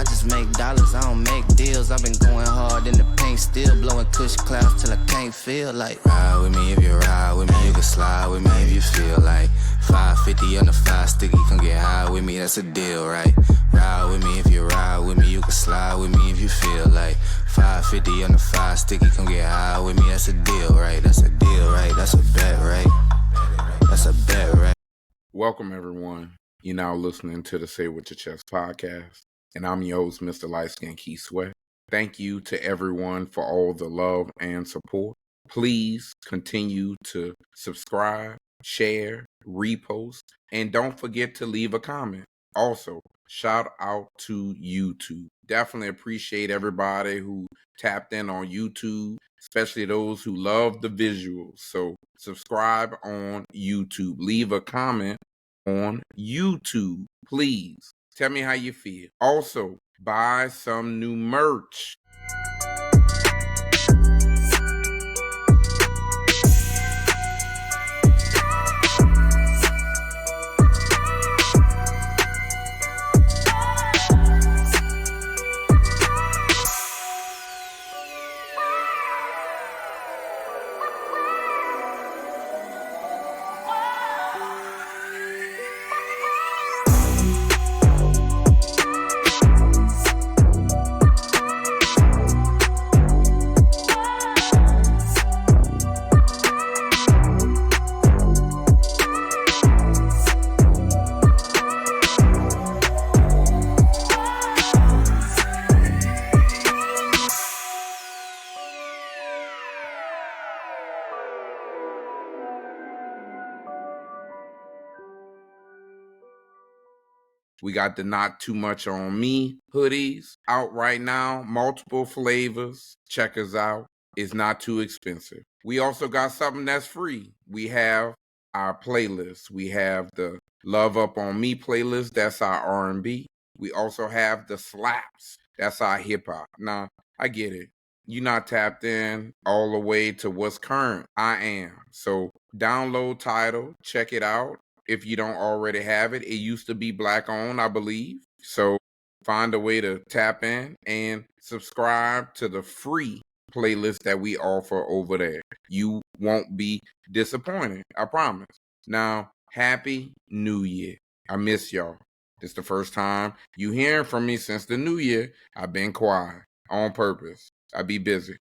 I just make dollars, I don't make deals. I've been going hard in the paint, still blowing kush clouds till I can't feel like. Ride with me if you ride with me, you can slide with me if you feel like. 550 on the 5 sticky, come get high with me, that's a deal, right? Ride with me if you ride with me, you can slide with me if you feel like. 550 on the 5 sticky, come get high with me, that's a deal, right? That's a deal, right? That's a bet, right? That's a bet, right? Welcome, everyone. You're now listening to the Say With Your Chest podcast, and I'm your host, Mr. Lightskin Key Sweat. Thank you to everyone for all the love and support. Please continue to subscribe, share, repost, and don't forget to leave a comment. Also, shout out to YouTube. Definitely appreciate everybody who tapped in on YouTube, especially those who love the visuals. So subscribe on YouTube. Leave a comment on YouTube, please. Tell me how you feel. Also, buy some new merch. We got the Not Too Much On Me hoodies out right now. Multiple flavors. Check us out. It's not too expensive. We also got something that's free. We have our playlist. We have the Love Up On Me playlist. That's our R&B. We also have the Slaps. That's our hip hop. Now, I get it. You're not tapped in all the way to what's current. I am. So download Tidal. Check it out. If you don't already have it, it used to be black owned, I believe. So find a way to tap in and subscribe to the free playlist that we offer over there. You won't be disappointed, I promise. Now, Happy New Year. I miss y'all. This is the first time you hearing from me since the new year. I've been quiet on purpose. I be busy.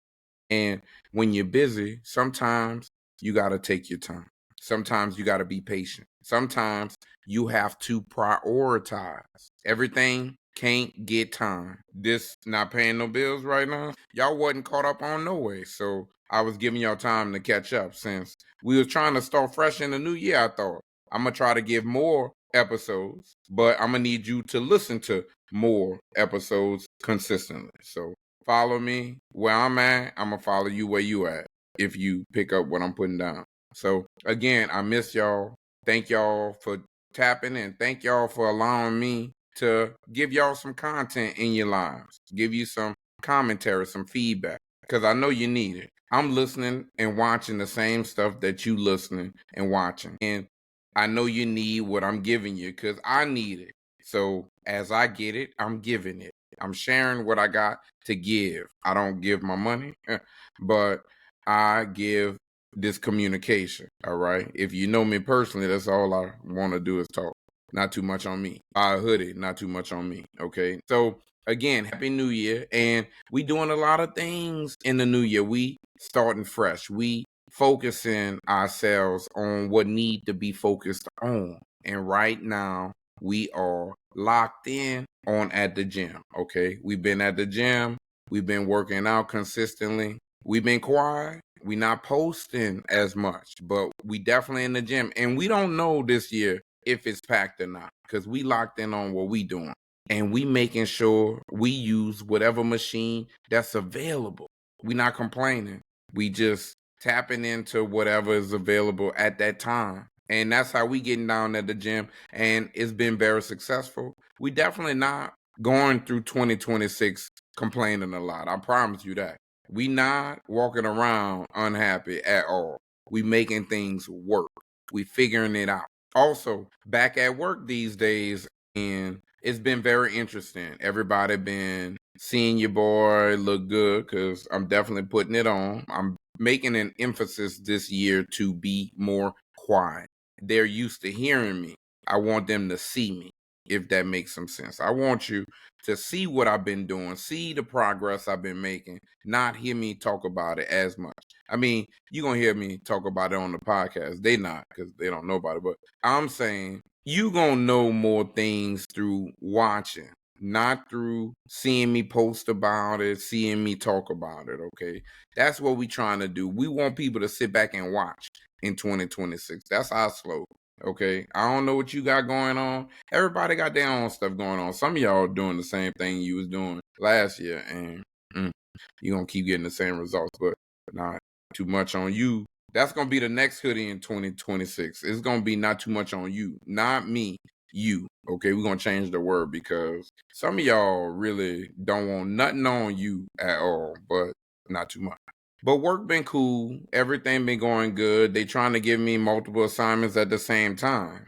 And when you're busy, sometimes you got to take your time. Sometimes you got to be patient. Sometimes you have to prioritize. Everything can't get time. This not paying no bills right now. Y'all wasn't caught up on no way. So I was giving y'all time to catch up since we was trying to start fresh in the new year. I thought I'm going to try to give more episodes, but I'm going to need you to listen to more episodes consistently. So follow me where I'm at. I'm going to follow you where you at if you pick up what I'm putting down. So again, I miss y'all. Thank y'all for tapping in. Thank y'all for allowing me to give y'all some content in your lives. Give you some commentary, some feedback, because I know you need it. I'm listening and watching the same stuff that you listening and watching. And I know you need what I'm giving you because I need it. So as I get it, I'm giving it. I'm sharing what I got to give. I don't give my money, but I give this communication. All right. If you know me personally, that's all I want to do is talk. Not too much on me. I hoodie, not too much on me. Okay. So again, Happy New Year. And we doing a lot of things in the new year. We starting fresh. We focusing ourselves on what need to be focused on. And right now we are locked in on at the gym. Okay. We've been at the gym. We've been working out consistently. We've been quiet. We not posting as much, but we definitely in the gym. And we don't know this year if it's packed or not because we locked in on what we doing. And we making sure we use whatever machine that's available. We not complaining. We just tapping into whatever is available at that time. And that's how we getting down at the gym. And it's been very successful. We definitely not going through 2026 complaining a lot. I promise you that. We not walking around unhappy at all. We making things work. We figuring it out. Also, back at work these days, and It's been very interesting. Everybody been seeing your boy look good because I'm definitely putting it on. I'm making an emphasis this year to be more quiet. They're used to hearing me. I want them to see me, if that makes some sense. I want you to see what I've been doing, see the progress I've been making, not hear me talk about it as much. I mean, you're going to hear me talk about it on the podcast. They not because they don't know about it. But I'm saying you going to know more things through watching, not through seeing me post about it, seeing me talk about it, okay? That's what we trying to do. We want people to sit back and watch in 2026. That's our slogan. Okay, I don't know what you got going on. Everybody got their own stuff going on. Some of y'all doing the same thing you was doing last year, and you're gonna keep getting the same results, but not too much on you. That's gonna be the next hoodie in 2026. It's gonna be not too much on you, not me, you. Okay, we're gonna change the word because some of y'all really don't want nothing on you at all, but not too much. But work been cool. Everything been going good. They trying to give me multiple assignments at the same time,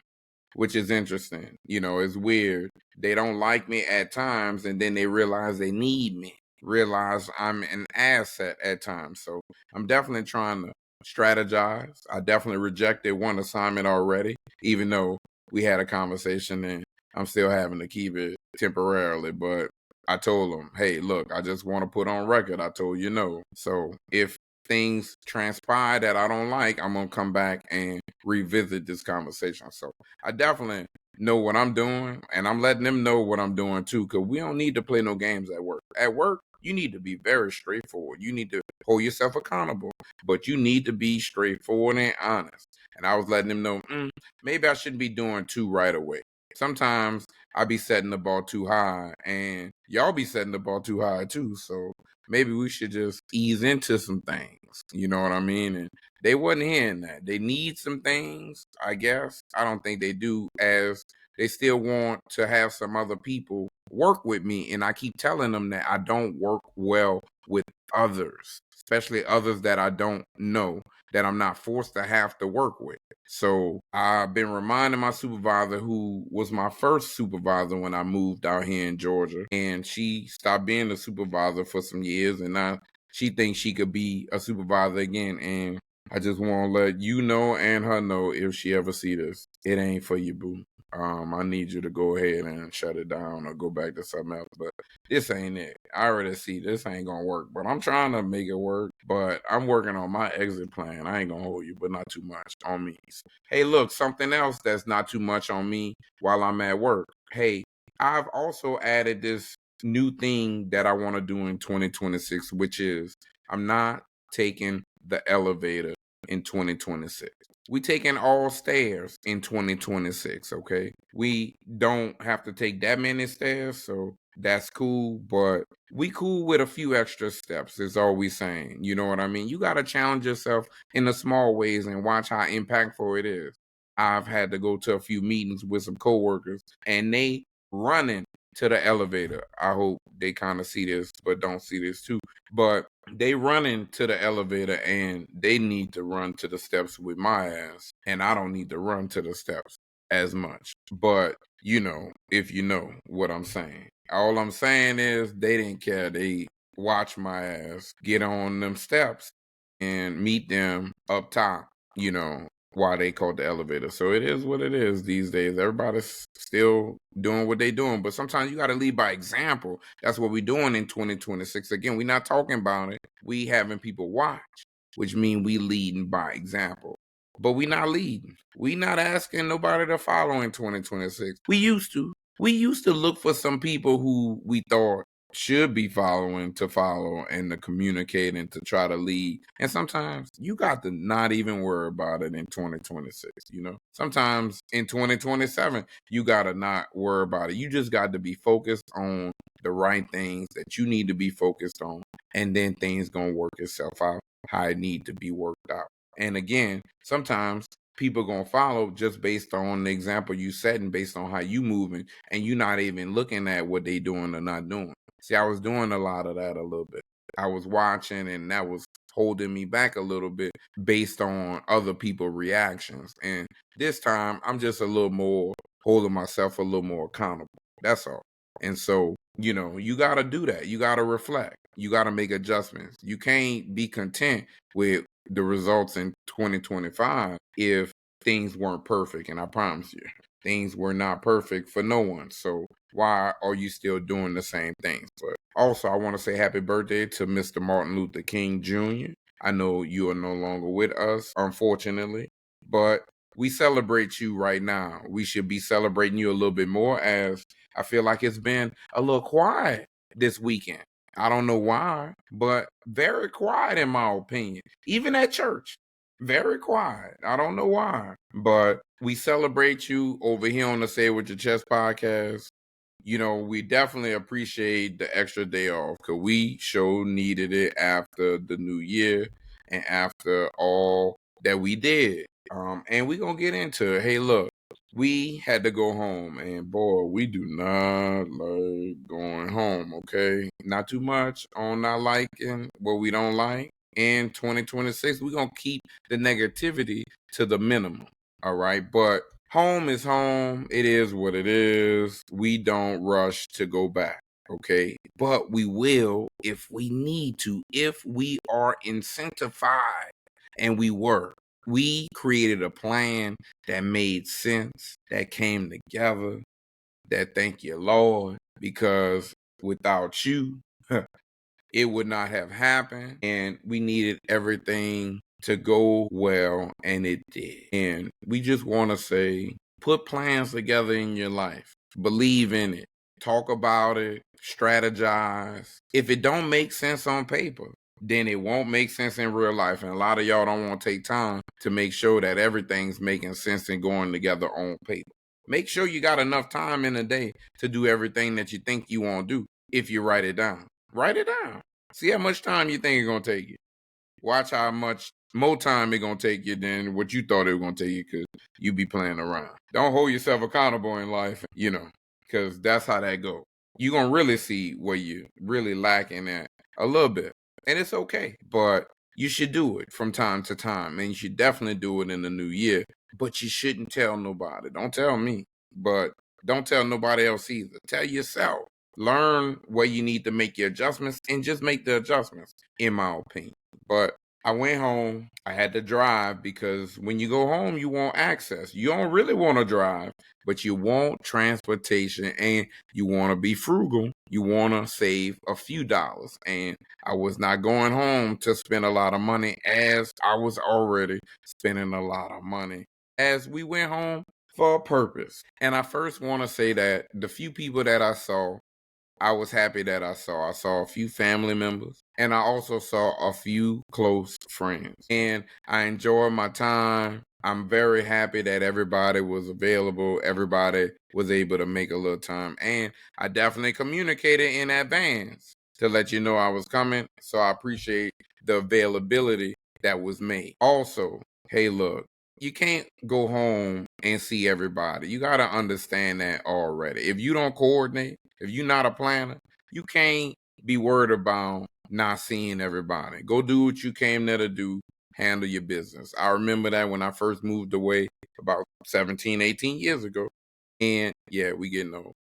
which is interesting. You know, it's weird. They don't like me at times, and then they realize they need me. Realize I'm an asset at times. So I'm definitely trying to strategize. I definitely rejected one assignment already, even though we had a conversation, and I'm still having to keep it temporarily. But I told them, hey, look, I just want to put on record. I told you no. So if things transpire that I don't like, I'm going to come back and revisit this conversation. So I definitely know what I'm doing, and I'm letting them know what I'm doing too, because we don't need to play no games at work. At work, you need to be very straightforward. You need to hold yourself accountable, but you need to be straightforward and honest. And I was letting them know, maybe I shouldn't be doing two right away. Sometimes I be setting the ball too high, and y'all be setting the ball too high too. So maybe we should just ease into some things. You know what I mean? And they wasn't hearing that. They need some things, I guess. I don't think they do, as they still want to have some other people work with me. And I keep telling them that I don't work well with others, especially others that I don't know, that I'm not forced to have to work with. So I've been reminding my supervisor, who was my first supervisor when I moved out here in Georgia, and she stopped being a supervisor for some years, and now she thinks she could be a supervisor again. And I just want to let you know and her know, if she ever see this, it ain't for you, boo. I need you to go ahead and shut it down or go back to something else. But this ain't it. I already see this ain't gonna work. But I'm trying to make it work. But I'm working on my exit plan. I ain't gonna hold you, but not too much on me. Hey, look, something else that's not too much on me while I'm at work. Hey, I've also added this new thing that I want to do in 2026, which is I'm not taking the elevator in 2026. We taking all stairs in 2026, okay? We don't have to take that many stairs, so that's cool, but we cool with a few extra steps is all we saying. You know what I mean? You got to challenge yourself in the small ways and watch how impactful it is. I've had to go to a few meetings with some coworkers, and they running to the elevator. I hope they kind of see this, but don't see this too. But they running to the elevator, and they need to run to the steps with my ass, and I don't need to run to the steps as much. But you know, if you know what I'm saying. All I'm saying is they didn't care. They watch my ass get on them steps and meet them up top, you know, why they called the elevator. So it is what it is these days. Everybody's still doing what they doing, but sometimes you got to lead by example. That's what we're doing in 2026. Again, we're not talking about it. We having people watch, which means we leading by example. But we not leading. We not asking nobody to follow in 2026. We used to. We used to look for some people who we thought should be following to follow and to communicate and to try to lead. And sometimes you got to not even worry about it in 2026, you know? Sometimes in 2027, you got to not worry about it. You just got to be focused on the right things that you need to be focused on, and then things going to work itself out how it need to be worked out. And again, sometimes people gonna follow just based on the example you setting, based on how you moving, and you not even looking at what they doing or not doing. See, I was doing a lot of that a little bit. I was watching, and that was holding me back a little bit based on other people's reactions. And this time, I'm just a little more holding myself a little more accountable. That's all. And so, you got to do that. You got to reflect. You got to make adjustments. You can't be content with the results in 2025 if things weren't perfect. And I promise you, things were not perfect for no one. So why are you still doing the same things? But also, I want to say happy birthday to Mr. Martin Luther King Jr. I know you are no longer with us, unfortunately, but we celebrate you right now. We should be celebrating you a little bit more, as I feel like it's been a little quiet this weekend. I don't know why, but very quiet in my opinion. Even at church, very quiet. I don't know why, but we celebrate you over here on the Say It With Your Chest podcast. We definitely appreciate the extra day off because we sure needed it after the new year and after all that we did. And we're going to get into it. Hey, look, we had to go home, and boy, we do not like going home, okay? Not too much on not liking what we don't like. In 2026, we're going to keep the negativity to the minimum, all right? But home is home. It is what it is. We don't rush to go back, okay? But we will if we need to, if we are incentivized, and we were. We created a plan that made sense, that came together, that thank you, Lord, because without you, it would not have happened. And we needed everything to go well, and it did. And we just want to say, put plans together in your life. Believe in it. Talk about it. Strategize. If it don't make sense on paper, then it won't make sense in real life. And a lot of y'all don't want to take time to make sure that everything's making sense and going together on paper. Make sure you got enough time in a day to do everything that you think you want to do if you write it down. Write it down. See how much time you think it's going to take you. Watch how much more time it's going to take you than what you thought it was going to take you because you be playing around. Don't hold yourself accountable in life, because that's how that goes. You're going to really see where you're really lacking at a little bit. And it's okay. But you should do it from time to time. And you should definitely do it in the new year. But you shouldn't tell nobody. Don't tell me. But don't tell nobody else either. Tell yourself. Learn where you need to make your adjustments and just make the adjustments, in my opinion. But I went home. I had to drive because when you go home, you want access. You don't really want to drive, but you want transportation and you want to be frugal. You want to save a few dollars. And I was not going home to spend a lot of money, as I was already spending a lot of money as we went home for a purpose. And I first want to say that the few people that I saw, I was happy that I saw. I saw a few family members, and I also saw a few close friends. And I enjoyed my time. I'm very happy that everybody was available. Everybody was able to make a little time. And I definitely communicated in advance to let you know I was coming. So I appreciate the availability that was made. Also, hey, look, you can't go home and see everybody. You got to understand that already. If you don't coordinate, if you're not a planner, you can't be worried about not seeing everybody. Go do what you came there to do. Handle your business. I remember that when I first moved away about 17, 18 years ago. And yeah, we getting old.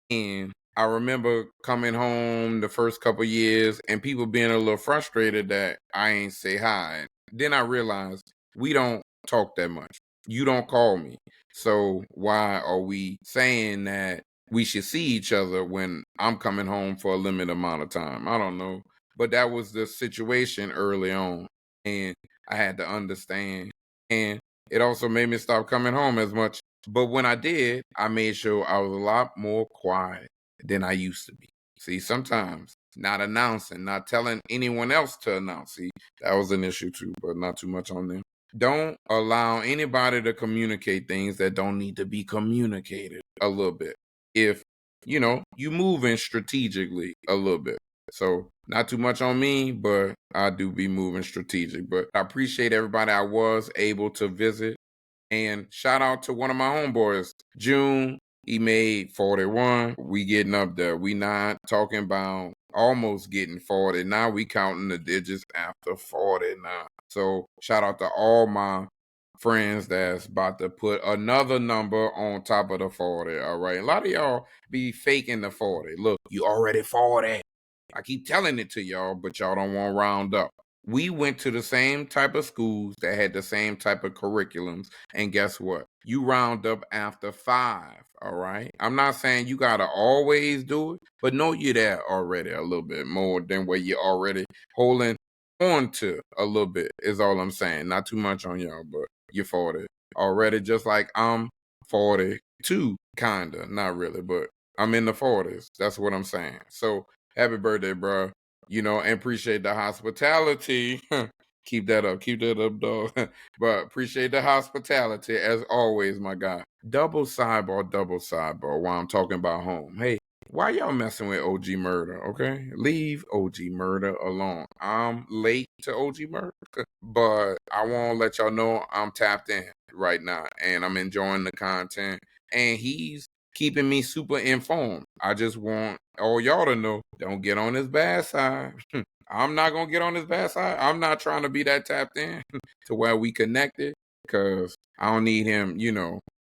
And I remember coming home the first couple years and people being a little frustrated that I ain't say hi. Then I realized we don't talk that much. You don't call me. So why are we saying that we should see each other when I'm coming home for a limited amount of time? I don't know. But that was the situation early on. And I had to understand. And it also made me stop coming home as much. But when I did, I made sure I was a lot more quiet than I used to be. See, sometimes not announcing, not telling anyone else to announce. See, that was an issue too, but not too much on them. Don't allow anybody to communicate things that don't need to be communicated a little bit. If, you moving strategically a little bit. So not too much on me, but I do be moving strategic. But I appreciate everybody I was able to visit. And shout out to one of my homeboys, June. He made 41. We getting up there. We not talking about almost getting 40. Now we counting the digits after 40 now. So shout out to all my friends that's about to put another number on top of the 40, all right? A lot of y'all be faking the 40. Look, you already 40. I keep telling it to y'all, but y'all don't want to round up. We went to the same type of schools that had the same type of curriculums, and guess what? You round up after 5, all right? I'm not saying you got to always do it, but know you're there already a little bit more than where you're already holding on to a little bit is all I'm saying. Not too much on y'all, but you're 40 already, just like I'm 42, kinda, not really, but I'm in the 40s. That's what I'm saying. So happy birthday, bro. And appreciate the hospitality. Keep that up, dog. But appreciate the hospitality as always, my guy. Double sidebar while I'm talking about home. Hey, why y'all messing with OG Murder, okay? Leave OG Murder alone. I'm late to OG Murder, but I want to let y'all know I'm tapped in right now and I'm enjoying the content. And he's keeping me super informed. I just want all y'all to know, don't get on his bad side. I'm not going to get on his bad side. I'm not trying to be that tapped in to where we connected because I don't need him,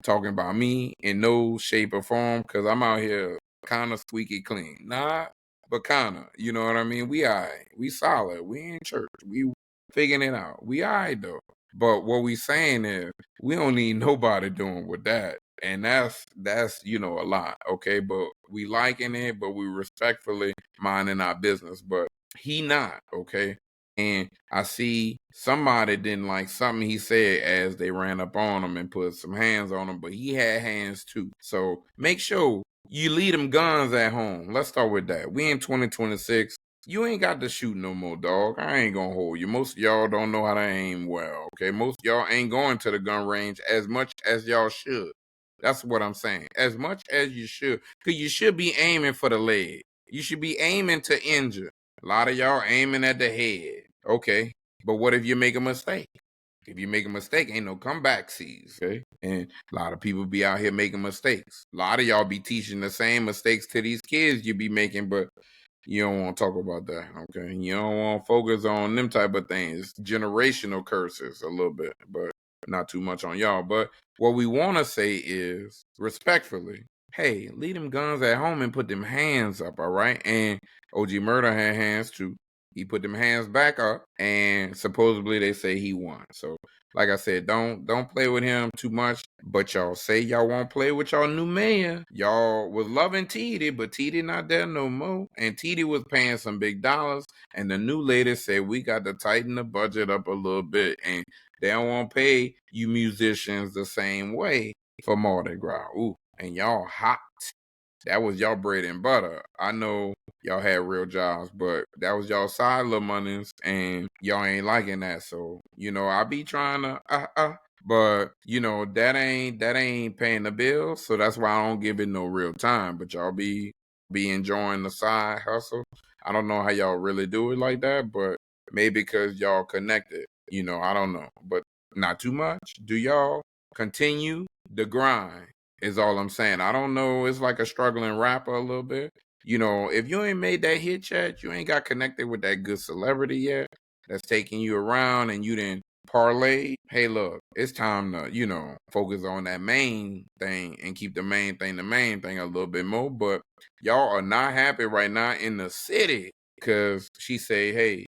talking about me in no shape or form because I'm out here kind of squeaky clean. Nah, but kind of, you know what I mean? We all right. We solid. We in church. We figuring it out. We all right, though. But what we saying is we don't need nobody doing with that. And that's a lot, okay? But we liking it, but we respectfully minding our business. But he not, okay? And I see somebody didn't like something he said as they ran up on him and put some hands on him, but he had hands too. So make sure you leave them guns at home. Let's start with that. We in 2026. You ain't got to shoot no more, dog. I ain't gonna hold you. Most of y'all don't know how to aim well, okay? Most of y'all ain't going to the gun range as much as y'all should. That's what I'm saying. As much as you should. Because you should be aiming for the leg. You should be aiming to injure. A lot of y'all aiming at the head. Okay. But what if you make a mistake? If you make a mistake, ain't no comeback sees. Okay. And a lot of people be out here making mistakes. A lot of y'all be teaching the same mistakes to these kids you be making, but you don't want to talk about that. Okay. You don't want to focus on them type of things. Generational curses a little bit, but not too much on y'all. But what we want to say is respectfully, hey, leave them guns at home and put them hands up, all right? And OG Murder had hands too. He put them hands back up, and supposedly they say he won. So, like I said, don't play with him too much. But y'all say y'all won't play with y'all new mayor. Y'all was loving TD, but TD not there no more. And TD was paying some big dollars. And the new lady said we got to tighten the budget up a little bit. And they don't want to pay you musicians the same way for Mardi Gras. Ooh, and y'all hot. That was y'all bread and butter. I know y'all had real jobs, but that was y'all side little monies, and y'all ain't liking that. So, I be trying to, but that ain't paying the bills. So that's why I don't give it no real time. But y'all be enjoying the side hustle. I don't know how y'all really do it like that, but maybe because y'all connected. I don't know, but not too much. Do y'all continue the grind? Is all I'm saying. I don't know. It's like a struggling rapper a little bit. If you ain't made that hit yet, you ain't got connected with that good celebrity yet that's taking you around and you didn't parlay. Hey, look, it's time to, focus on that main thing and keep the main thing a little bit more. But y'all are not happy right now in the city because she say, hey,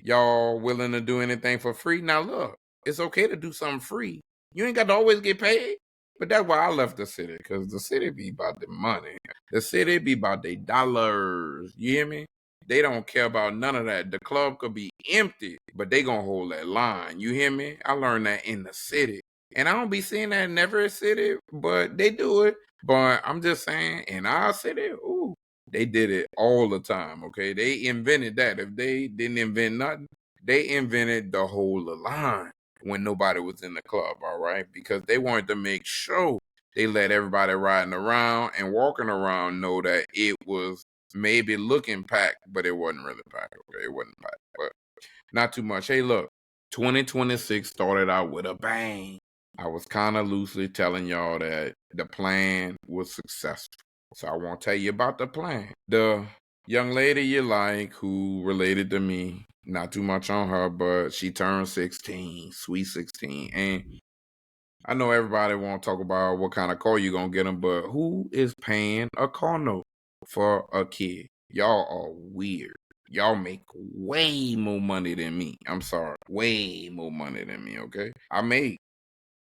y'all willing to do anything for free? Now, look, it's okay to do something free. You ain't got to always get paid. But that's why I left the city, because the city be about the money. The city be about the dollars. You hear me? They don't care about none of that. The club could be empty, but they gonna hold that line. You hear me? I learned that in the city. And I don't be seeing that in every city, but they do it. But I'm just saying, in our city, ooh, they did it all the time, okay? They invented that. If they didn't invent nothing, they invented the whole line when nobody was in the club, all right? Because they wanted to make sure they let everybody riding around and walking around know that it was maybe looking packed, but it wasn't really packed, okay? It wasn't packed, but not too much. Hey, look, 2026 started out with a bang. I was kind of loosely telling y'all that the plan was successful. So I won't tell you about the plan. The young lady you like who related to me, not too much on her, but she turned 16, sweet 16. And I know everybody want to talk about what kind of car you gonna get them, but who is paying a car note for a kid? Y'all are weird. Y'all make way more money than me. I'm sorry, way more money than me. Okay, I make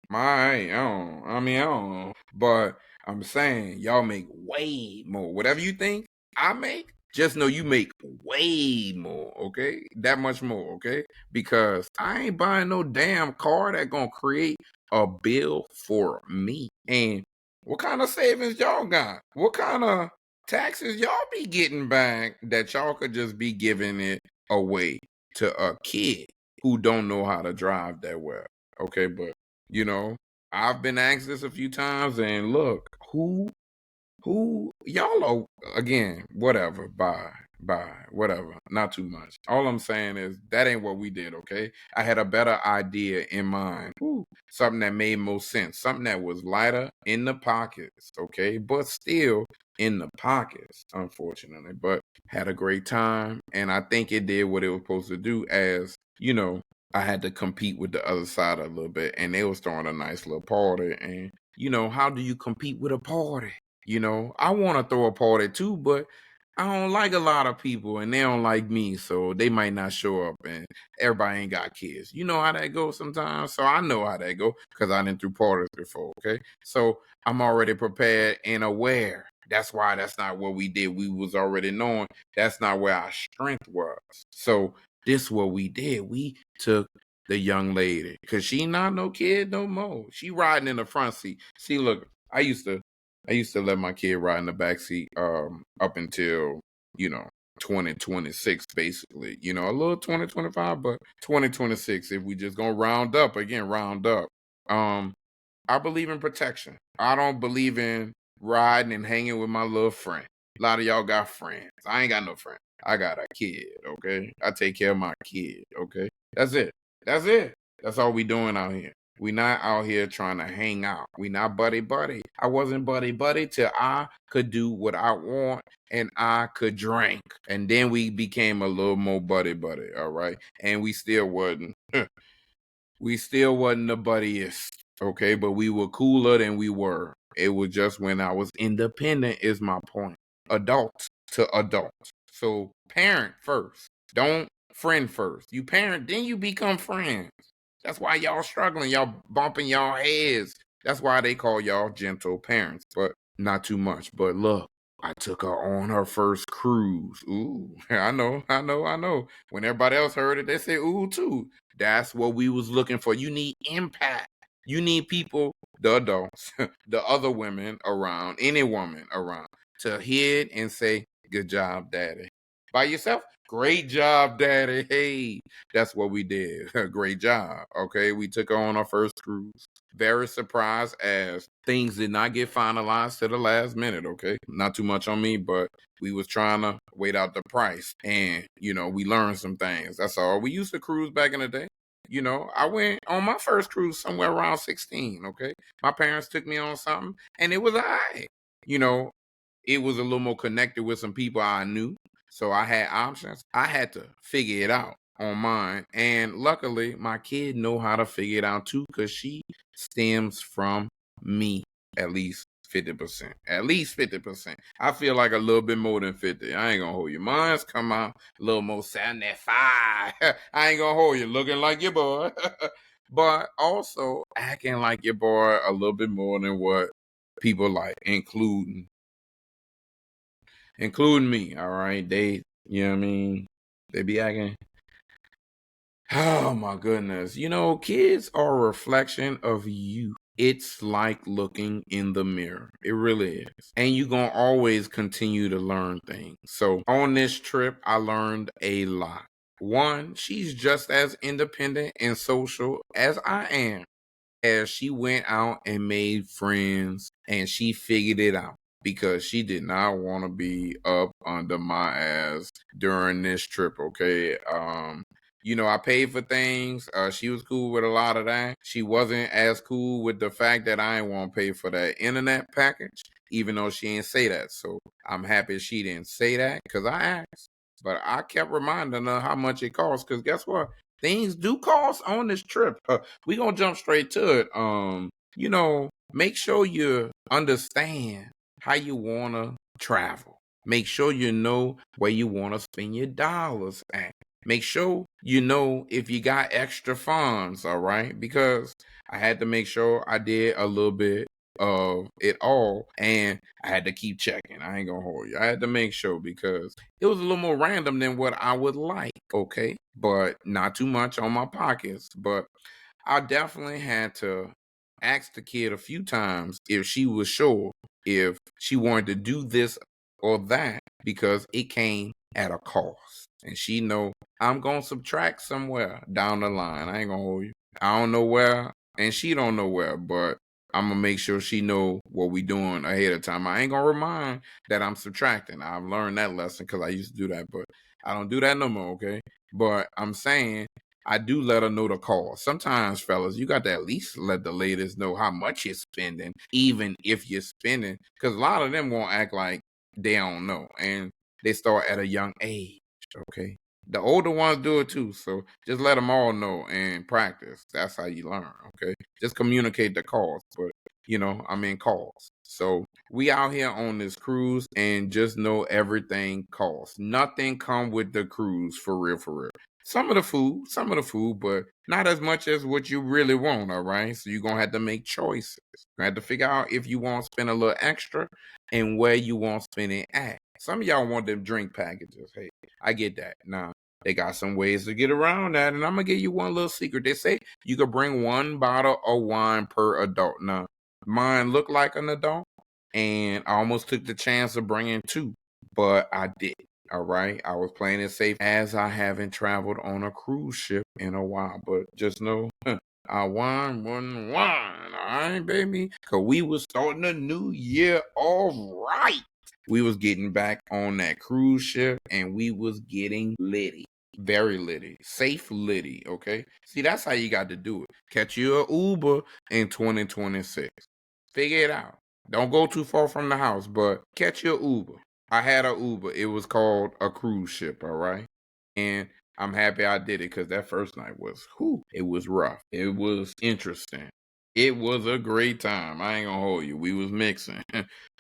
I don't know. But I'm saying y'all make way more. Whatever you think I make, just know you make way more, okay? That much more, okay? Because I ain't buying no damn car that gonna create a bill for me. And what kind of savings y'all got? What kind of taxes y'all be getting back that y'all could just be giving it away to a kid who don't know how to drive that well? Okay, but you know, I've been asked this a few times, and look, who y'all are again, whatever, bye, whatever, not too much. All I'm saying is that ain't what we did, okay? I had a better idea in mind. Something that made more sense, something that was lighter in the pockets, okay, but still in the pockets, unfortunately. But had a great time, and I think it did what it was supposed to do, as you know. I had to compete with the other side a little bit, and they was throwing a nice little party. And how do you compete with a party? I want to throw a party too, but I don't like a lot of people and they don't like me, so they might not show up and everybody ain't got kids. You know how that goes sometimes. So I know how that go because I done threw parties before, okay? So I'm already prepared and aware. That's why that's not what we did. We was already knowing that's not where our strength was. So this what we did. We took the young lady because she not no kid no more. She riding in the front seat. See, look, I used to let my kid ride in the back seat up until, you know, 2026 basically. A little 2025, but 2026 if we just gonna round up again, round up. Um I believe in protection. I don't believe in riding and hanging with my little friend. A lot of y'all got friends. I ain't got no friend. I got a kid, okay? I take care of my kid, okay? That's it. That's it. That's all we doing out here. We not out here trying to hang out. We not buddy buddy. I wasn't buddy buddy till I could do what I want and I could drink. And then we became a little more buddy buddy, all right? And we still wasn't. We still wasn't the buddiest, okay? But we were cooler than we were. It was just when I was independent, is my point. Adult to adult. So parent first. Don't friend first. You parent, then you become friends. That's why y'all struggling. Y'all bumping y'all heads. That's why they call y'all gentle parents, but not too much. But look, I took her on her first cruise. Ooh, I know, I know, I know. When everybody else heard it, they say ooh too. That's what we was looking for. You need impact. You need people, the adults, the other women around, any woman around, to hear it and say, good job, daddy. By yourself, great job, daddy. Hey, that's what we did. Great job. Okay, we took her on our first cruise. Very surprised as things did not get finalized to the last minute. Okay, not too much on me, but we was trying to wait out the price, and we learned some things. That's all. We used to cruise back in the day. I went on my first cruise somewhere around 16. Okay, my parents took me on something, and it was alright. You know, it was a little more connected with some people I knew. So I had options. I had to figure it out on mine. And luckily, my kid know how to figure it out too because she stems from me at least 50%. At least 50%. I feel like a little bit more than 50. I ain't going to hold you. Mine's come out a little more 75. I ain't going to hold you looking like your boy. But also acting like your boy a little bit more than what people like, including me, all right? They, what I mean? They be acting. Oh my goodness. Kids are a reflection of you. It's like looking in the mirror. It really is. And you're going to always continue to learn things. So on this trip, I learned a lot. One, she's just as independent and social as I am. As she went out and made friends and she figured it out because she did not want to be up under my ass during this trip, okay? I paid for things. She was cool with a lot of that. She wasn't as cool with the fact that I didn't want to pay for that internet package, even though she didn't say that. So I'm happy she didn't say that because I asked. But I kept reminding her how much it costs because guess what? Things do cost on this trip. We gonna jump straight to it. make sure you understand how you want to travel. Make sure you know where you want to spend your dollars at. Make sure you know if you got extra funds, all right? Because I had to make sure I did a little bit of it all, and I had to keep checking. I ain't gonna hold you. I had to make sure because it was a little more random than what I would like, okay? But not too much on my pockets. But I definitely had to ask the kid a few times if she was sure if she wanted to do this or that because it came at a cost. And she know I'm gonna subtract somewhere down the line. I ain't gonna hold you. I don't know where, and she don't know where, but I'm gonna make sure she know what we doing ahead of time. I ain't gonna remind that I'm subtracting. I've learned that lesson because I used to do that, but I don't do that no more. Okay, but I'm saying I do let her know the cost. Sometimes, fellas, you got to at least let the ladies know how much you're spending, even if you're spending, because a lot of them won't act like they don't know, and they start at a young age. Okay, the older ones do it too, so just let them all know and practice. That's how you learn. Okay, just communicate the cost, but I mean calls. So we out here on this cruise, and just know everything costs. Nothing come with the cruise for real, for real. Some of the food, but not as much as what you really want, all right? So you're gonna have to make choices. You have to figure out if you want to spend a little extra and where you want to spend it at. Some of y'all want them drink packages. Hey, I get that. Now, they got some ways to get around that, and I'm gonna give you one little secret. They say you could bring one bottle of wine per adult. Now, mine looked like an adult, and I almost took the chance of bringing two, but I didn't. All right. I was playing it safe as I haven't traveled on a cruise ship in a while. But just know I won. All right, baby. Because we was starting a new year all right. We was getting back on that cruise ship and we was getting litty. Very litty. Safe litty. Okay. See, that's how you got to do it. Catch you a Uber in 2026. Figure it out. Don't go too far from the house, but catch your Uber. I had a Uber. It was called a cruise ship, all right? And I'm happy I did it because that first night it was rough. It was interesting. It was a great time. I ain't gonna hold you. We was mixing.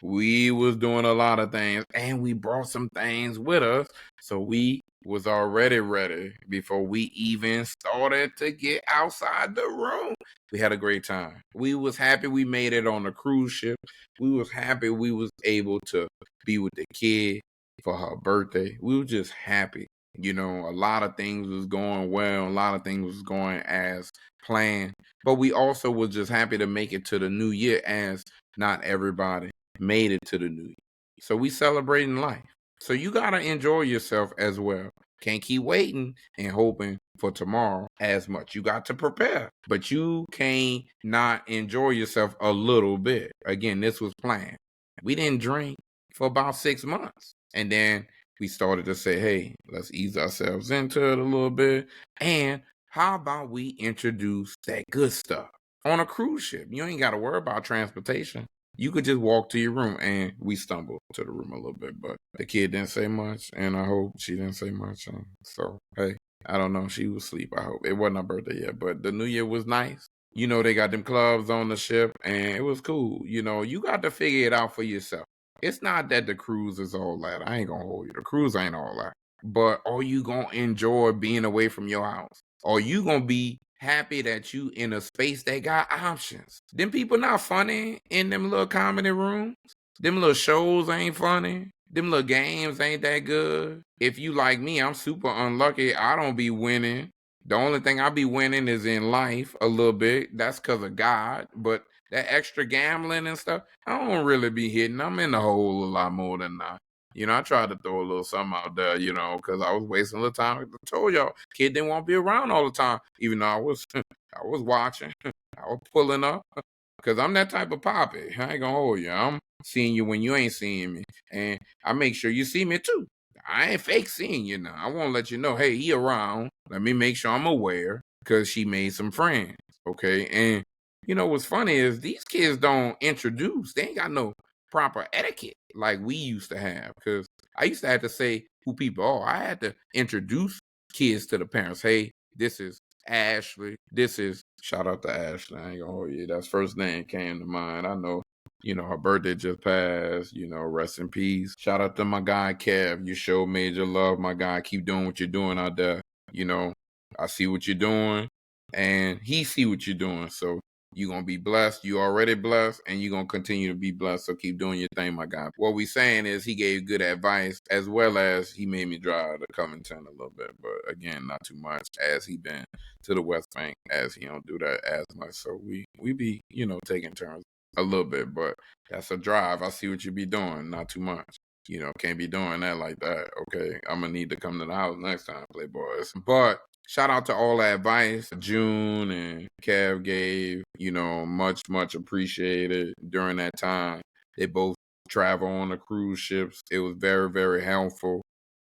We was doing a lot of things and we brought some things with us. So we was already ready before we even started to get outside the room. We had a great time. We was happy we made it on the cruise ship. We was happy we was able to be with the kid for her birthday. We were just happy. A lot of things was going well. A lot of things was going as planned. But we also was just happy to make it to the new year as not everybody made it to the new year. So we celebrating life. So you got to enjoy yourself as well. Can't keep waiting and hoping for tomorrow as much. You got to prepare, but you can't not enjoy yourself a little bit. Again, this was planned. We didn't drink for about 6 months. And then we started to say, hey, let's ease ourselves into it a little bit. And how about we introduce that good stuff on a cruise ship? You ain't got to worry about transportation. You could just walk to your room, and we stumbled to the room a little bit, but the kid didn't say much, and I hope she didn't say much. So, hey, I don't know. She was asleep, I hope. It wasn't her birthday yet, but the new year was nice. They got them clubs on the ship, and it was cool. You got to figure it out for yourself. It's not that the cruise is all that. I ain't gonna hold you. The cruise ain't all that. But are you gonna enjoy being away from your house? Are you gonna be happy that you in a space that got options? Them people not funny in them little comedy rooms. Them little shows ain't funny. Them little games ain't that good. If you like me, I'm super unlucky. I don't be winning. The only thing I be winning is in life a little bit. That's because of God. But that extra gambling and stuff, I don't really be hitting. I'm in the hole a lot more than not. I tried to throw a little something out there, because I was wasting a little time. I told y'all, kid didn't want to be around all the time, even though I was watching. I was pulling up because I'm that type of poppy. I ain't gonna hold you. I'm seeing you when you ain't seeing me, and I make sure you see me too. I ain't fake seeing you now. I want to let you know, hey, he around. Let me make sure I'm aware because she made some friends, okay? And what's funny is these kids don't introduce. They ain't got no proper etiquette like we used to have. Because I used to have to say who people are. I had to introduce kids to the parents. Hey, this is Ashley. This is shout out to Ashley. I ain't gonna hold you. That's first name came to mind. I know, her birthday just passed. Rest in peace. Shout out to my guy Kev. You show major love, my guy. Keep doing what you're doing out there. I see what you're doing, and he see what you're doing. So you're going to be blessed. You already blessed, and you're going to continue to be blessed. So keep doing your thing, my guy. What we saying is he gave good advice, as well as he made me drive to Covington a little bit. But again, not too much, as he been to the West Bank, as he don't do that as much. So we be, taking turns a little bit. But that's a drive. I see what you be doing. Not too much. Can't be doing that like that. Okay, I'm going to need to come to the house next time, Playboys. But shout out to all the advice June and Kev gave, much appreciated during that time. They both travel on the cruise ships. It was very, very helpful,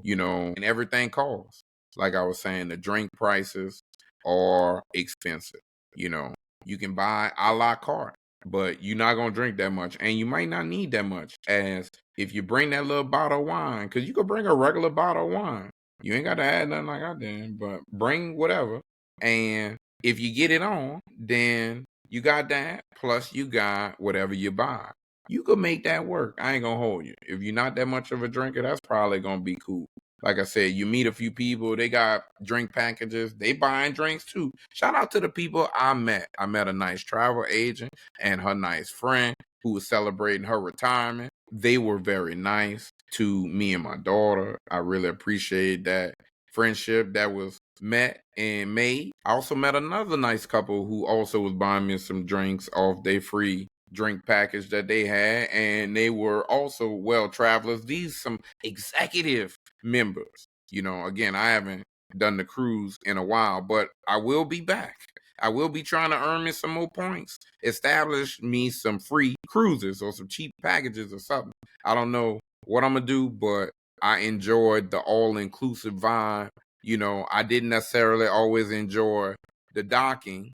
and everything costs. Like I was saying, the drink prices are expensive. You can buy a la carte, but you're not going to drink that much, and you might not need that much. As if you bring that little bottle of wine, because you could bring a regular bottle of wine. You ain't got to add nothing like I did, but bring whatever. And if you get it on, then you got that, plus you got whatever you buy. You could make that work. I ain't going to hold you. If you're not that much of a drinker, that's probably going to be cool. Like I said, you meet a few people, they got drink packages, they buying drinks too. Shout out to the people I met. I met a nice travel agent and her nice friend who was celebrating her retirement. They were very nice to me and my daughter. I really appreciate that friendship that was met and made. I also met another nice couple who also was buying me some drinks off their free drink package that they had, and they were also well travelers. These some executive members. Again, I haven't done the cruise in a while, but I will be back. I will be trying to earn me some more points, establish me some free cruises or some cheap packages or something. I don't know what I'm going to do, but I enjoyed the all-inclusive vibe. I didn't necessarily always enjoy the docking,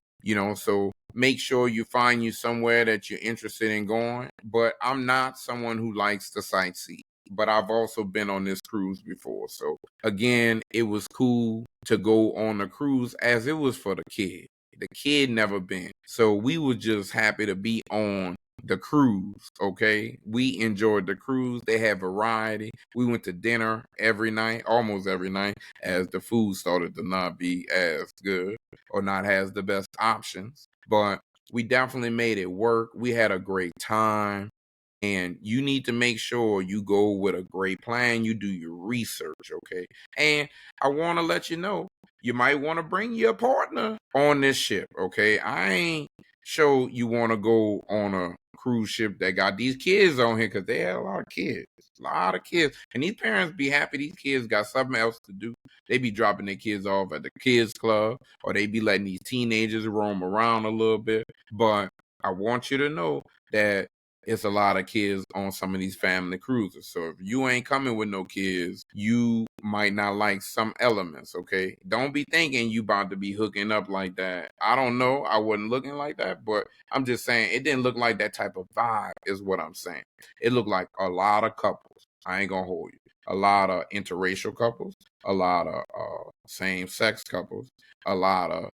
so make sure you find you somewhere that you're interested in going. But I'm not someone who likes to sightsee. But I've also been on this cruise before. So again, it was cool to go on the cruise as it was for the kid. The kid never been. So we were just happy to be on the cruise, okay? We enjoyed the cruise. They had variety. We went to dinner every night, almost every night, as the food started to not be as good or not has the best options. But we definitely made it work. We had a great time. And you need to make sure you go with a great plan. You do your research, okay? And I want to let you know, you might want to bring your partner on this ship, okay? I ain't sure you want to go on a cruise ship that got these kids on here, because they had a lot of kids. A lot of kids. And these parents be happy these kids got something else to do. They be dropping their kids off at the kids club, or they be letting these teenagers roam around a little bit. But I want you to know that it's a lot of kids on some of these family cruises. So if you ain't coming with no kids, you might not like some elements, okay? Don't be thinking you about to be hooking up like that. I don't know. I wasn't looking like that, but I'm just saying it didn't look like that type of vibe is what I'm saying. It looked like a lot of couples. I ain't gonna hold you. A lot of interracial couples, a lot of same-sex couples, a lot of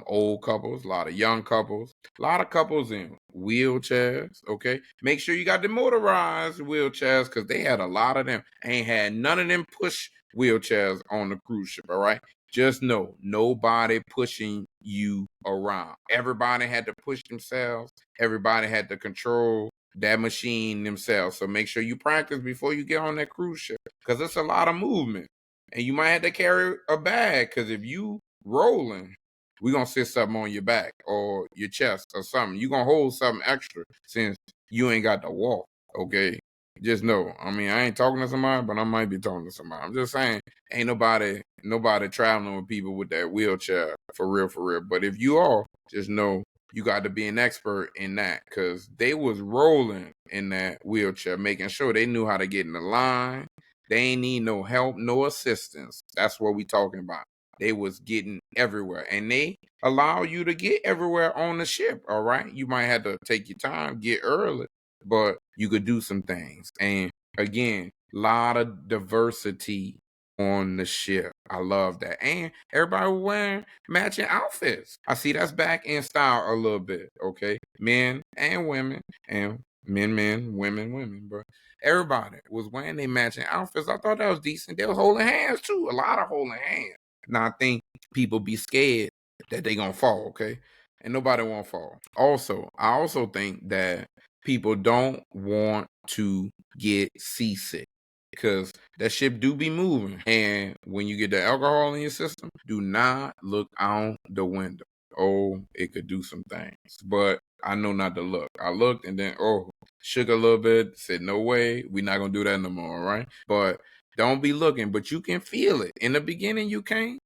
old couples, a lot of young couples, a lot of couples in wheelchairs, okay? Make sure you got the motorized wheelchairs, because they had a lot of them. Ain't had none of them push wheelchairs on the cruise ship, all right? Just know, nobody pushing you around. Everybody had to push themselves. Everybody had to control that machine themselves. So make sure you practice before you get on that cruise ship, because it's a lot of movement. And you might have to carry a bag, because if you rolling, we're going to sit something on your back or your chest or something. You're going to hold something extra since you ain't got to walk, okay? Just know. I mean, I ain't talking to somebody, but I might be talking to somebody. I'm just saying, ain't nobody traveling with people with that wheelchair, for real, for real. But if you are, just know you got to be an expert in that, because they was rolling in that wheelchair, making sure they knew how to get in the line. They ain't need no help, no assistance. That's what we talking about. They was getting everywhere, and they allow you to get everywhere on the ship, all right? You might have to take your time, get early, but you could do some things. And again, a lot of diversity on the ship. I love that. And everybody was wearing matching outfits. I see that's back in style a little bit, okay? Men and women, and men, women, but everybody was wearing their matching outfits. I thought that was decent. They was holding hands too, a lot of holding hands. Now I think people be scared that they gonna fall, okay? And nobody won't fall. Also, I also think that people don't want to get seasick because that ship do be moving. And when you get the alcohol in your system, do not look out the window. Oh, it could do some things. But I know not to look. I looked and then, shook a little bit, said, no way, we're not going to do that no more, right? But don't be looking, but you can feel it. In the beginning, you can't.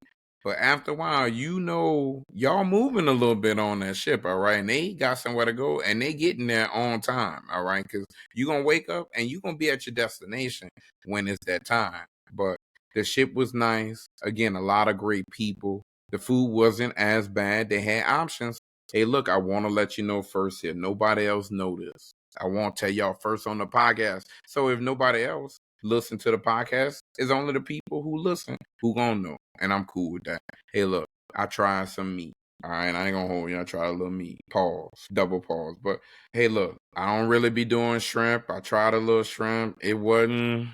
But after a while, y'all moving a little bit on that ship, all right? And they got somewhere to go, and they getting there on time, all right? Because you're going to wake up, and you're going to be at your destination when it's that time. But the ship was nice. Again, a lot of great people. The food wasn't as bad. They had options. Hey, look, I want to let you know first here. Nobody else know this. I want to tell y'all first on the podcast. So if nobody else listen to the podcast, it's only the people who listen who gonna know. And I'm cool with that. Hey, look, I tried some meat. All right, I ain't gonna hold you. I tried a little meat. Pause. Double pause. But hey, look, I don't really be doing shrimp. I tried a little shrimp. It wasn't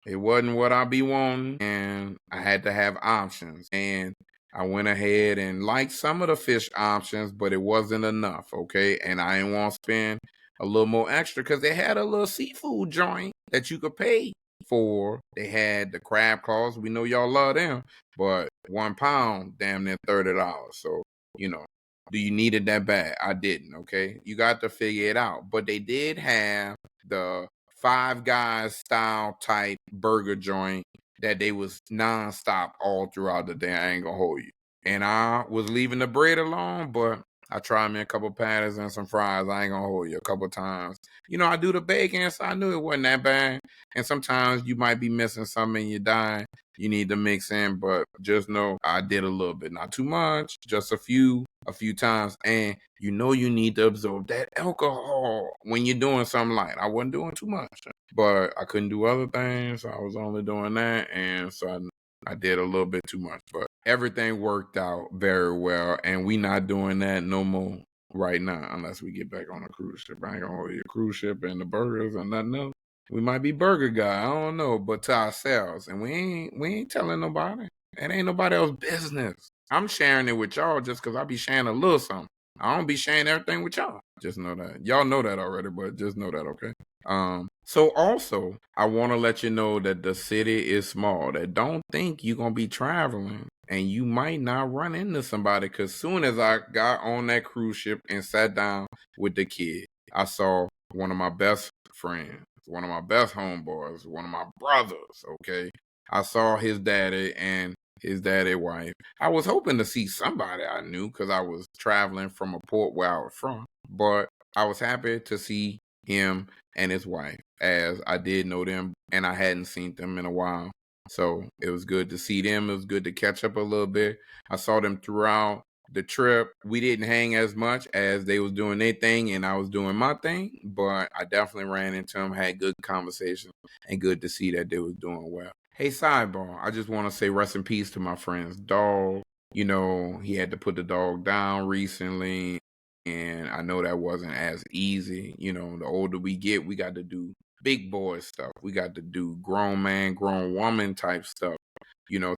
what I be wanting, and I had to have options. And I went ahead and liked some of the fish options, but it wasn't enough, okay? And I didn't want to spend a little more extra because they had a little seafood joint that you could pay for. They had the crab claws. We know y'all love them, but 1 pound, damn near $30. So, do you need it that bad? I didn't, okay? You got to figure it out. But they did have the Five Guys style type burger joint that they was nonstop all throughout the day. I ain't gonna hold you. And I was leaving the bread alone, but I tried me a couple patties and some fries. I ain't gonna hold you a couple times. I do the bacon, so I knew it wasn't that bad. And sometimes you might be missing something in your diet you need to mix in, but just know I did a little bit, not too much, just a few times. And you need to absorb that alcohol when you're doing something light. I wasn't doing too much, but I couldn't do other things. So I was only doing that, and so I did a little bit too much. But everything worked out very well, and we not doing that no more right now unless we get back on a cruise ship. I ain't gonna hold you a cruise ship and the burgers and nothing else. We might be burger guy, I don't know, but to ourselves, and we ain't telling nobody. It ain't nobody else's business. I'm sharing it with y'all just because I be sharing a little something. I don't be sharing everything with y'all. Just know that. Y'all know that already, but just know that, okay? So also, I want to let you know that the city is small. That don't think you're going to be traveling and you might not run into somebody, because soon as I got on that cruise ship and sat down with the kid, I saw one of my best friends, one of my best homeboys, one of my brothers, okay? I saw his daddy and his daddy wife. I was hoping to see somebody I knew because I was traveling from a port where I was from, but I was happy to see him and his wife, as I did know them and I hadn't seen them in a while. So it was good to see them. It was good to catch up a little bit. I saw them throughout the trip. We didn't hang as much as they was doing their thing and I was doing my thing, but I definitely ran into them, had good conversations, and good to see that they was doing well. Hey, sidebar, I just want to say rest in peace to my friend's dog. He had to put the dog down recently, and I know that wasn't as easy. The older we get, we got to do big boy stuff. We got to do grown man, grown woman type stuff.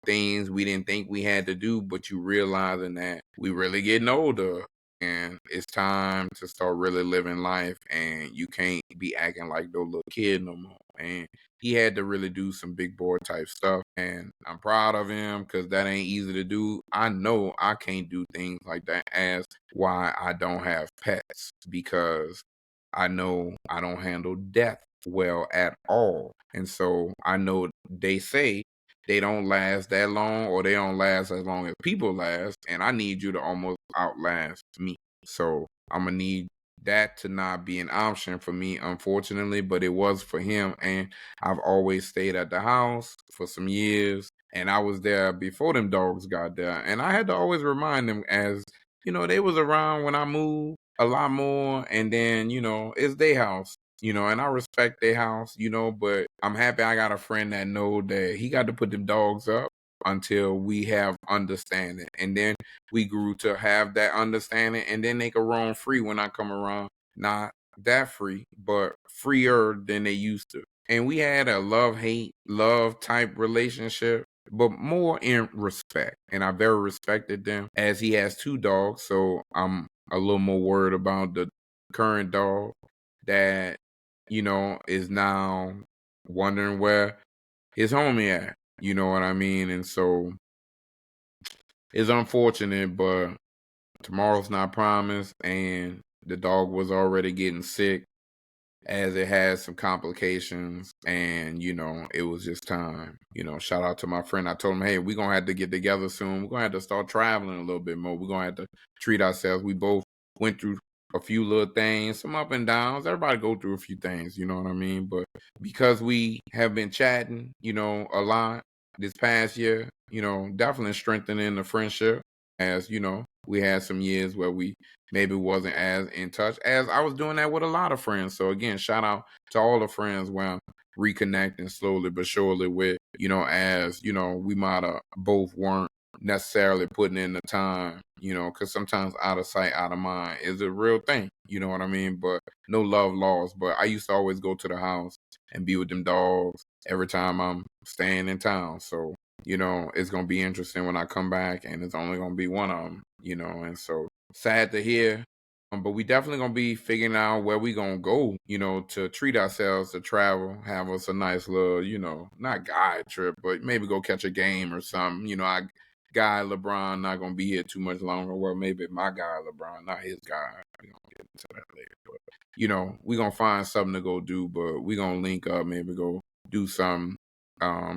Things we didn't think we had to do, but you realizing that we really getting older and it's time to start really living life, and you can't be acting like no little kid no more. And he had to really do some big boy type stuff, and I'm proud of him because that ain't easy to do. I know I can't do things like that, as why I don't have pets, because I know I don't handle death well at all. And so I know they say they don't last that long, or they don't last as long as people last, and I need you to almost outlast me. So I'm gonna need that to not be an option for me, unfortunately, but it was for him. And I've always stayed at the house for some years, and I was there before them dogs got there, and I had to always remind them, as they was around when I moved a lot more, and then it's their house, and I respect their house, but I'm happy I got a friend that know that he got to put them dogs up until we have understanding. And then we grew to have that understanding, and then they can roam free when I come around. Not that free, but freer than they used to. And we had a love type relationship, but more in respect. And I very respected them as he has 2 dogs. So I'm a little more worried about the current dog that, is now wondering where his homie at. You know what I mean? And so it's unfortunate, but tomorrow's not promised. And the dog was already getting sick as it had some complications, and it was just time. Shout out to my friend. I told him, hey, we're gonna have to get together soon. We're gonna have to start traveling a little bit more. We're gonna have to treat ourselves. We both went through a few little things, some up and downs. Everybody go through a few things, you know what I mean? But because we have been chatting, a lot this past year, definitely strengthening the friendship. As we had some years where we maybe wasn't as in touch, as I was doing that with a lot of friends. So again, shout out to all the friends where I'm reconnecting slowly but surely with, as we might have both weren't necessarily putting in the time, because sometimes out of sight, out of mind is a real thing. You know what I mean? But no love lost. But I used to always go to the house and be with them dogs every time I'm staying in town. So it's going to be interesting when I come back, and it's only going to be one of them, and so sad to hear. But we definitely going to be figuring out where we going to go, to treat ourselves, to travel, have us a nice little, not guide trip, but maybe go catch a game or something. Guy LeBron not going to be here too much longer. Well, maybe my guy LeBron, not his guy. We're going to get into that later. But, we're going to find something to go do, but we're going to link up, maybe go do something.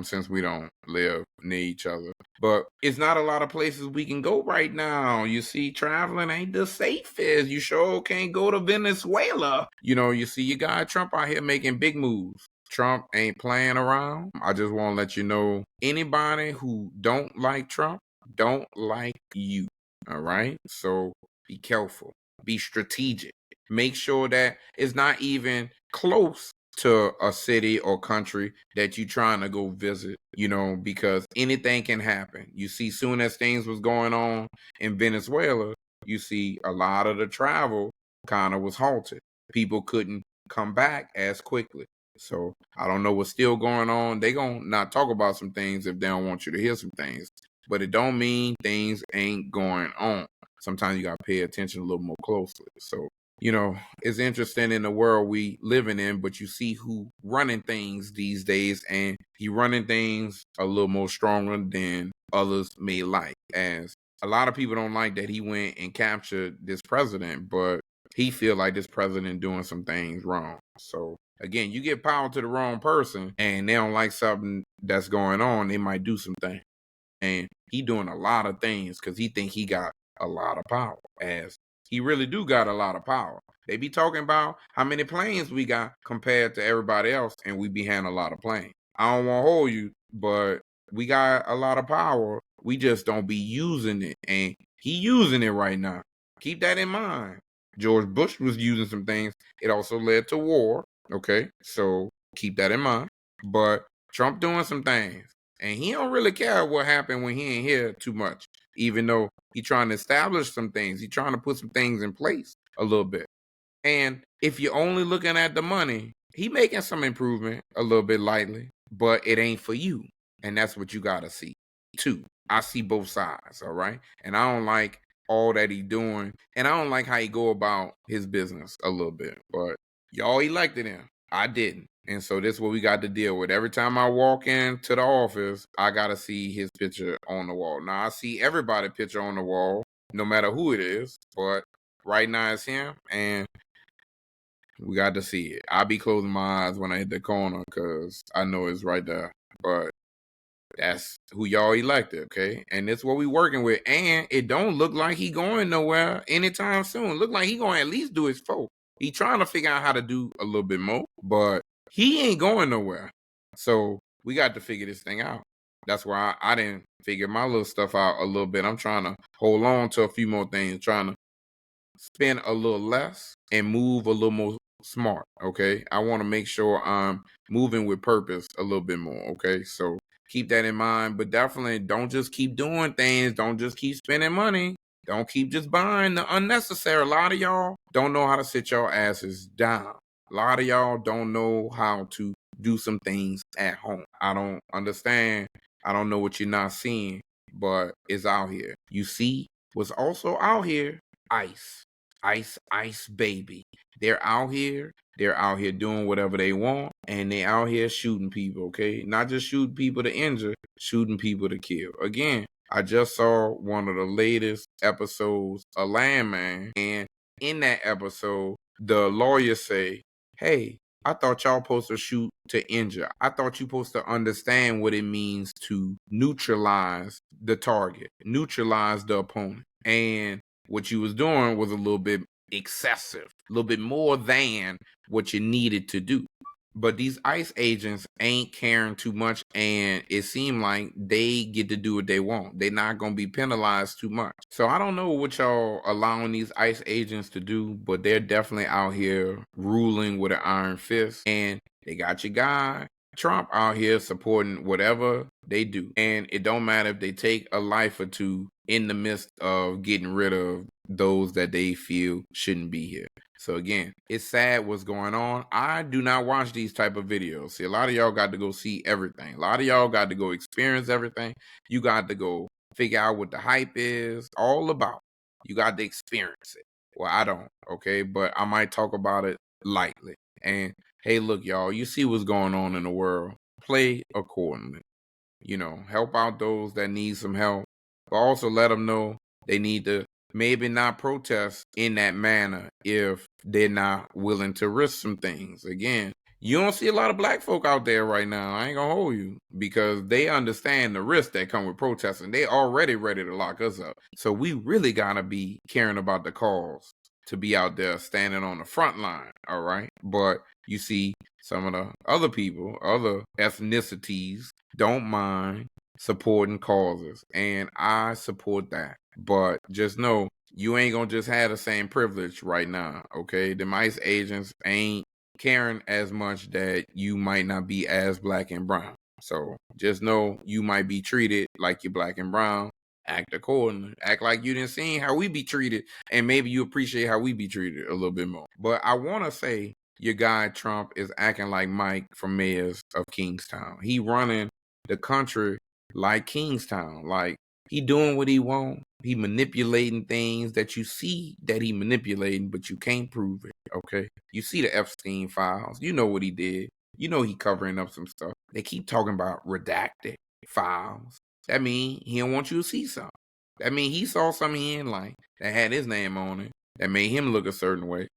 Since we don't live near each other. But it's not a lot of places we can go right now. You see, traveling ain't the safest. You sure can't go to Venezuela. You see your guy Trump out here making big moves. Trump ain't playing around. I just want to let you know, anybody who don't like Trump don't like you. All right? So be careful. Be strategic. Make sure that it's not even close to a city or country that you're trying to go visit, because anything can happen. You see, soon as things was going on in Venezuela, you see a lot of the travel kind of was halted. People couldn't come back as quickly. So I don't know what's still going on. They gonna not talk about some things if they don't want you to hear some things. But it don't mean things ain't going on. Sometimes you gotta pay attention a little more closely. So it's interesting in the world we living in, but you see who running things these days, and he running things a little more stronger than others may like. As a lot of people don't like that he went and captured this president, but he feel like this president doing some things wrong. So again, you give power to the wrong person and they don't like something that's going on, they might do some things. And he doing a lot of things because he think he got a lot of power, as he really do got a lot of power. They be talking about how many planes we got compared to everybody else, and we be having a lot of planes. I don't want to hold you, but we got a lot of power. We just don't be using it, and he using it right now. Keep that in mind. George Bush was using some things. It also led to war, okay? So keep that in mind. But Trump doing some things, and he don't really care what happened when he ain't here too much, even though he trying to establish some things. He trying to put some things in place a little bit. And if you're only looking at the money, he making some improvement a little bit lightly, but it ain't for you. And that's what you got to see too. I see both sides, all right? And I don't like all that he doing, and I don't like how he go about his business a little bit. But y'all elected him. I didn't. And so this is what we got to deal with. Every time I walk into the office, I got to see his picture on the wall. Now, I see everybody's picture on the wall, no matter who it is. But right now it's him, and we got to see it. I'll be closing my eyes when I hit the corner because I know it's right there. But that's who y'all elected, okay? And that's what we working with. And it don't look like he going nowhere anytime soon. Look like he going to at least do his folk. He trying to figure out how to do a little bit more, but he ain't going nowhere. So we got to figure this thing out. That's why I didn't figure my little stuff out a little bit. I'm trying to hold on to a few more things, trying to spend a little less and move a little more smart, okay? I want to make sure I'm moving with purpose a little bit more, okay? So keep that in mind, but definitely don't just keep doing things. Don't just keep spending money. Don't keep just buying the unnecessary. A lot of y'all don't know how to sit your asses down. A lot of y'all don't know how to do some things at home. I don't understand. I don't know what you're not seeing, but it's out here. You see what's also out here? Ice. Ice, ice, baby. They're out here. They're out here doing whatever they want, and they out here shooting people, okay? Not just shooting people to injure, shooting people to kill. Again, I just saw one of the latest episodes of Landman, and in that episode, the lawyers say, hey, I thought y'all supposed to shoot to injure. I thought you supposed to understand what it means to neutralize the target, neutralize the opponent. And what you was doing was a little bit excessive, a little bit more than what you needed to do. But these ICE agents ain't caring too much, and it seemed like they get to do what they want. They're not going to be penalized too much. So I don't know what y'all allowing these ICE agents to do, but they're definitely out here ruling with an iron fist. And they got your guy, Trump, out here supporting whatever they do. And it don't matter if they take a life or two in the midst of getting rid of those that they feel shouldn't be here. So again, it's sad what's going on. I do not watch these type of videos. See, a lot of y'all got to go see everything. A lot of y'all got to go experience everything. You got to go figure out what the hype is all about. You got to experience it. Well, I don't, okay? But I might talk about it lightly. And hey, look, y'all, you see what's going on in the world. Play accordingly. Help out those that need some help. But also let them know they need to maybe not protest in that manner if they're not willing to risk some things. Again, you don't see a lot of black folk out there right now. I ain't gonna hold you, because they understand the risks that come with protesting. They already ready to lock us up. So we really gotta be caring about the cause to be out there standing on the front line, all right? But you see some of the other people, other ethnicities, don't mind supporting causes, and I support that. But just know you ain't gonna just have the same privilege right now, okay? The ICE agents ain't caring as much that you might not be as black and brown. So just know you might be treated like you're black and brown. Act accordingly. Act like you didn't see how we be treated, and maybe you appreciate how we be treated a little bit more. But I want to say your guy Trump is acting like Mike from Mayors of Kingstown. He running the country like Kingstown. Like, he doing what he want. He manipulating things that you see that he manipulating, but you can't prove it, okay? You see the Epstein files. You know what he did. You know he covering up some stuff. They keep talking about redacted files. That mean he don't want you to see something. That mean he saw something he didn't like that had his name on it, that made him look a certain way,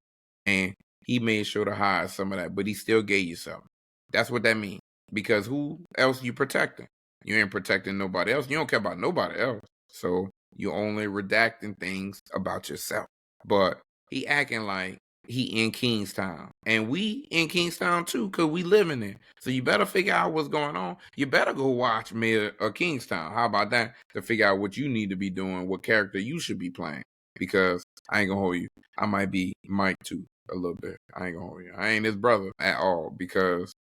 and he made sure to hide some of that, but he still gave you something. That's what that means. Because who else you protecting? You ain't protecting nobody else. You don't care about nobody else. So you only redacting things about yourself. But he acting like he in Kingstown. And we in Kingstown too, because we living there. So you better figure out what's going on. You better go watch Mayor of Kingstown. How about that? To figure out what you need to be doing, what character you should be playing. Because I ain't gonna hold you. I might be Mike too, a little bit. I ain't gonna hold you. I ain't his brother at all, because,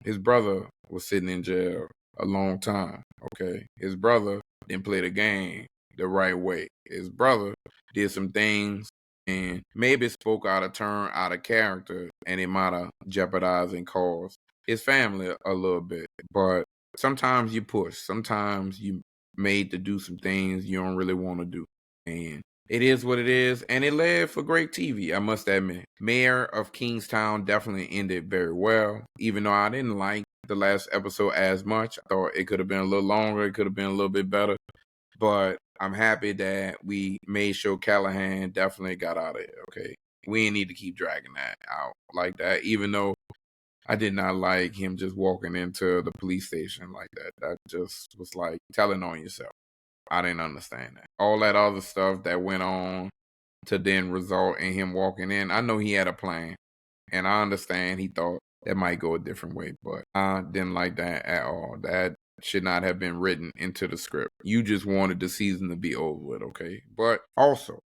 his brother was sitting in jail a long time, okay? His brother didn't play the game the right way. His brother did some things and maybe spoke out of turn, out of character, and it might have jeopardized and caused his family a little bit. But sometimes you push. Sometimes you made to do some things you don't really want to do. And it is what it is, and it led for great TV, I must admit. Mayor of Kingstown definitely ended very well, even though I didn't like the last episode as much. I thought it could have been a little longer, it could have been a little bit better. But I'm happy that we made sure Callahan definitely got out of it, okay? We didn't need to keep dragging that out like that, even though I did not like him just walking into the police station like that. That just was like telling on yourself. I didn't understand that. All that other stuff that went on to then result in him walking in, I know he had a plan. And I understand he thought that might go a different way, but I didn't like that at all. That should not have been written into the script. You just wanted the season to be over with, okay? But also,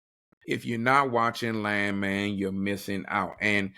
If you're not watching Landman, you're missing out. And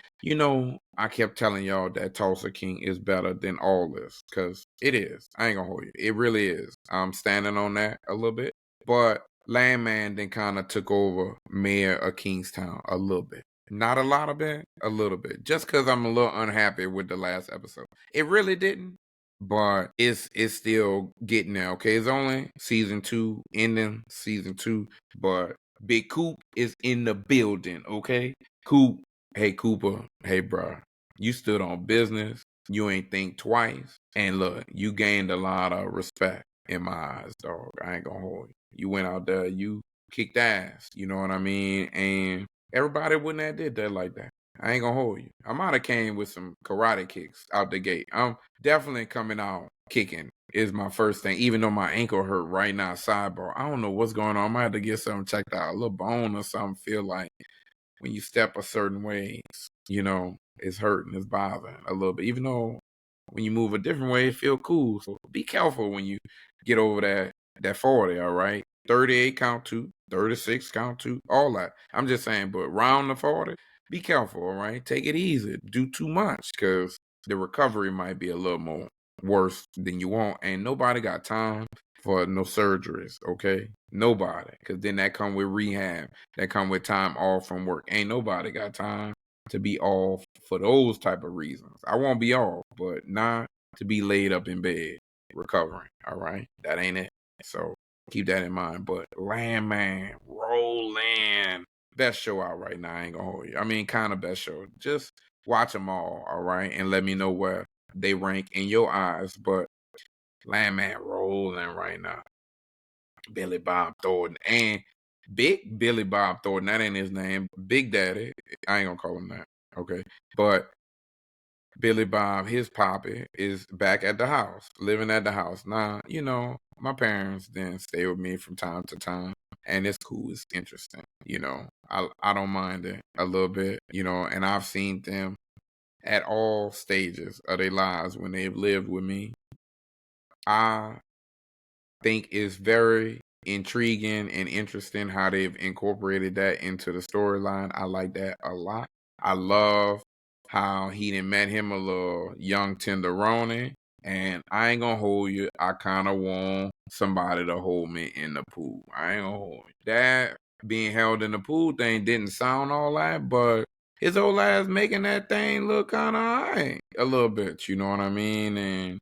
I kept telling y'all that Tulsa King is better than all this, because it is. I ain't gonna hold you. It really is. I'm standing on that a little bit. But Landman then kind of took over Mayor of Kingstown a little bit. Not a lot of it, a little bit. Just because I'm a little unhappy with the last episode. It really didn't. But it's still getting there. Okay, it's only season 2, ending season 2. But Big Coop is in the building. Okay, Coop. Hey Cooper. Hey bro. You stood on business. You ain't think twice. And look, you gained a lot of respect in my eyes, dog. I ain't gonna hold you. You went out there. You kicked ass. You know what I mean? And everybody wouldn't have did that like that. I ain't gonna hold you. I might have came with some karate kicks out the gate. I'm definitely coming out kicking is my first thing, even though my ankle hurt right now, sidebar. I don't know what's going on. I might have to get something checked out. A little bone or something feel like when you step a certain way, it's hurting, it's bothering a little bit. Even though when you move a different way, it feel cool. So be careful when you get over that 40, all right? 38 count 2, 36 count 2, all that. I'm just saying, but round the 40, be careful, all right? Take it easy. Do too much, because the recovery might be a little more worse than you want. And nobody got time for no surgeries, okay? Nobody. Because then that come with rehab. That come with time off from work. Ain't nobody got time to be off for those type of reasons. I won't be off, but not to be laid up in bed recovering, all right? That ain't it. So keep that in mind. But Landman, rolling. Best show out right now, I ain't gonna hold you. I mean, kind of best show. Just watch them all right? And let me know where they rank in your eyes. But Landman rolling right now. Billy Bob Thornton. And Big Billy Bob Thornton, that ain't his name. Big Daddy. I ain't gonna call him that. Okay. But Billy Bob, his poppy, is back at the house, living at the house. Now, my parents then stay with me from time to time. And it's cool, it's interesting. I don't mind it a little bit, and I've seen them at all stages of their lives when they've lived with me. I think it's very intriguing and interesting how they've incorporated that into the storyline. I like that a lot. I love how he done met him a little young tenderoni. And I ain't gonna hold you. I kind of want somebody to hold me in the pool. I ain't gonna hold you. That being held in the pool thing didn't sound all that, but his old ass making that thing look kind of alright a little bit. You know what I mean? And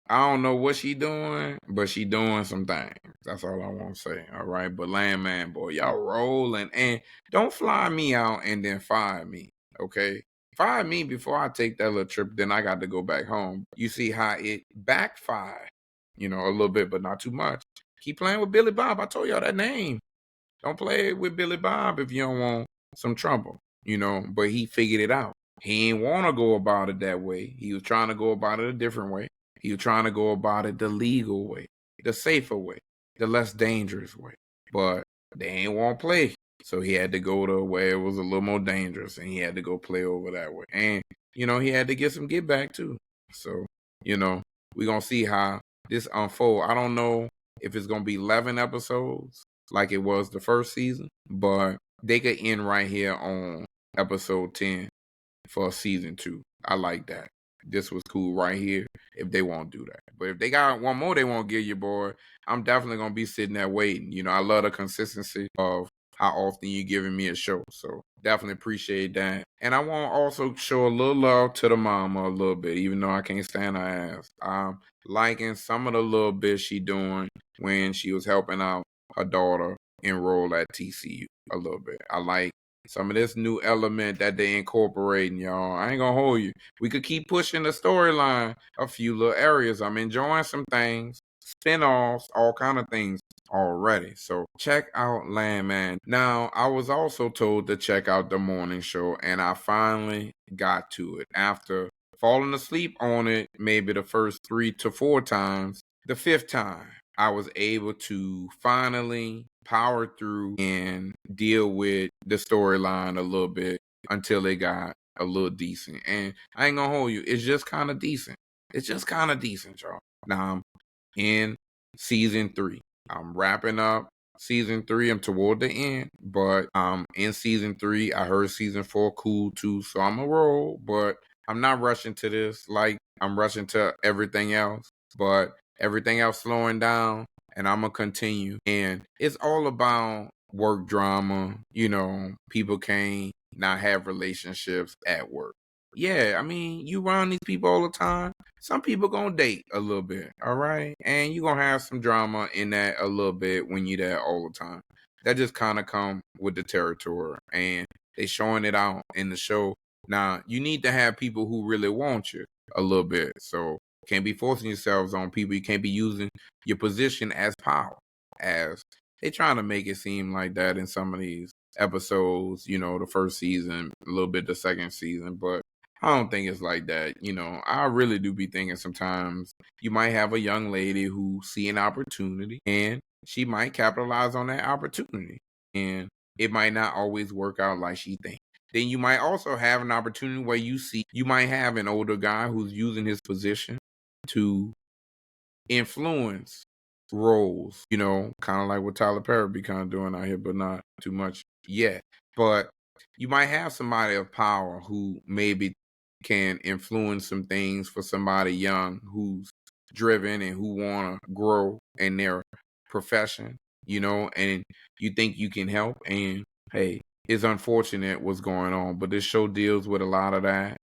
I don't know what she doing, but she doing some things. That's all I want to say. All right. But Landman, boy, y'all rolling. And don't fly me out and then fire me. Okay. Fire me before I take that little trip. Then I got to go back home. You see how it backfired, a little bit, but not too much. Keep playing with Billy Bob. I told y'all that name. Don't play with Billy Bob if you don't want some trouble, but he figured it out. He ain't want to go about it that way. He was trying to go about it a different way. He was trying to go about it the legal way, the safer way, the less dangerous way. But they ain't want to play. So he had to go to where it was a little more dangerous, and he had to go play over that way. And, he had to get some get back too. So, we're going to see how this unfold. I don't know if it's going to be 11 episodes like it was the first season, but they could end right here on episode 10 for season 2. I like that. This was cool right here if they won't do that. But if they got one more they won't give you, boy, I'm definitely going to be sitting there waiting. I love the consistency of how often you giving me a show. So definitely appreciate that. And I want to also show a little love to the mama a little bit, even though I can't stand her ass. I'm liking some of the little bit she doing when she was helping out her daughter enroll at TCU a little bit. I like some of this new element that they incorporating, y'all. I ain't gonna hold you. We could keep pushing the storyline a few little areas. I'm enjoying some things, spin-offs, all kind of things already. So check out Landman. Now, I was also told to check out the morning show, and I finally got to it. After falling asleep on it maybe the first 3 to 4 times, the 5th time, I was able to finally power through and deal with the storyline a little bit until it got a little decent. And I ain't gonna hold you, it's just kind of decent. It's just kind of decent, y'all. Now I'm in season 3. I'm wrapping up season 3. I'm toward the end, but in season 3. I heard season 4 cool too, so I'm a roll, but I'm not rushing to this like I'm rushing to everything else. But everything else slowing down, and I'm gonna continue. And it's all about work drama. People can't not have relationships at work. Yeah, I mean, you around these people all the time. Some people gonna date a little bit, all right? And you gonna have some drama in that a little bit when you there all the time. That just kind of come with the territory, and they showing it out in the show. Now, you need to have people who really want you a little bit. So, can't be forcing yourselves on people. You can't be using your position as power, as they trying to make it seem like that in some of these episodes, the first season, a little bit the second season, but I don't think it's like that. I really do be thinking sometimes you might have a young lady who see an opportunity and she might capitalize on that opportunity. And it might not always work out like she thinks. Then you might also have an opportunity where you might have an older guy who's using his position to influence roles, kind of like what Tyler Perry be kind of doing out here, but not too much yet. But you might have somebody of power who maybe can influence some things for somebody young who's driven and who want to grow in their profession, and you think you can help. And hey, it's unfortunate what's going on, but this show deals with a lot of that,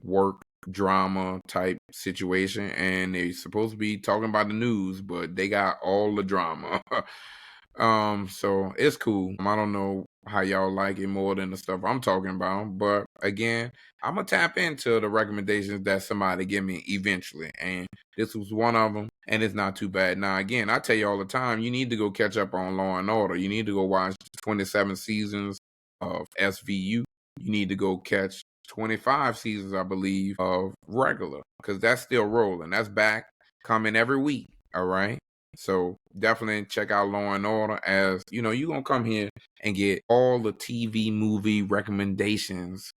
work drama type situation, and they're supposed to be talking about the news, but they got all the drama. So it's cool. I don't know how y'all like it more than the stuff I'm talking about, but again, I'm gonna tap into the recommendations that somebody give me eventually, and this was one of them, and it's not too bad. Now, again, I tell you all the time, you need to go catch up on Law and Order. You need to go watch 27 seasons of SVU. You need to go catch 25 seasons, I believe, of regular, because that's still rolling. That's back coming every week. All right. So definitely check out Law and Order, as you're gonna come here and get all the TV movie recommendations,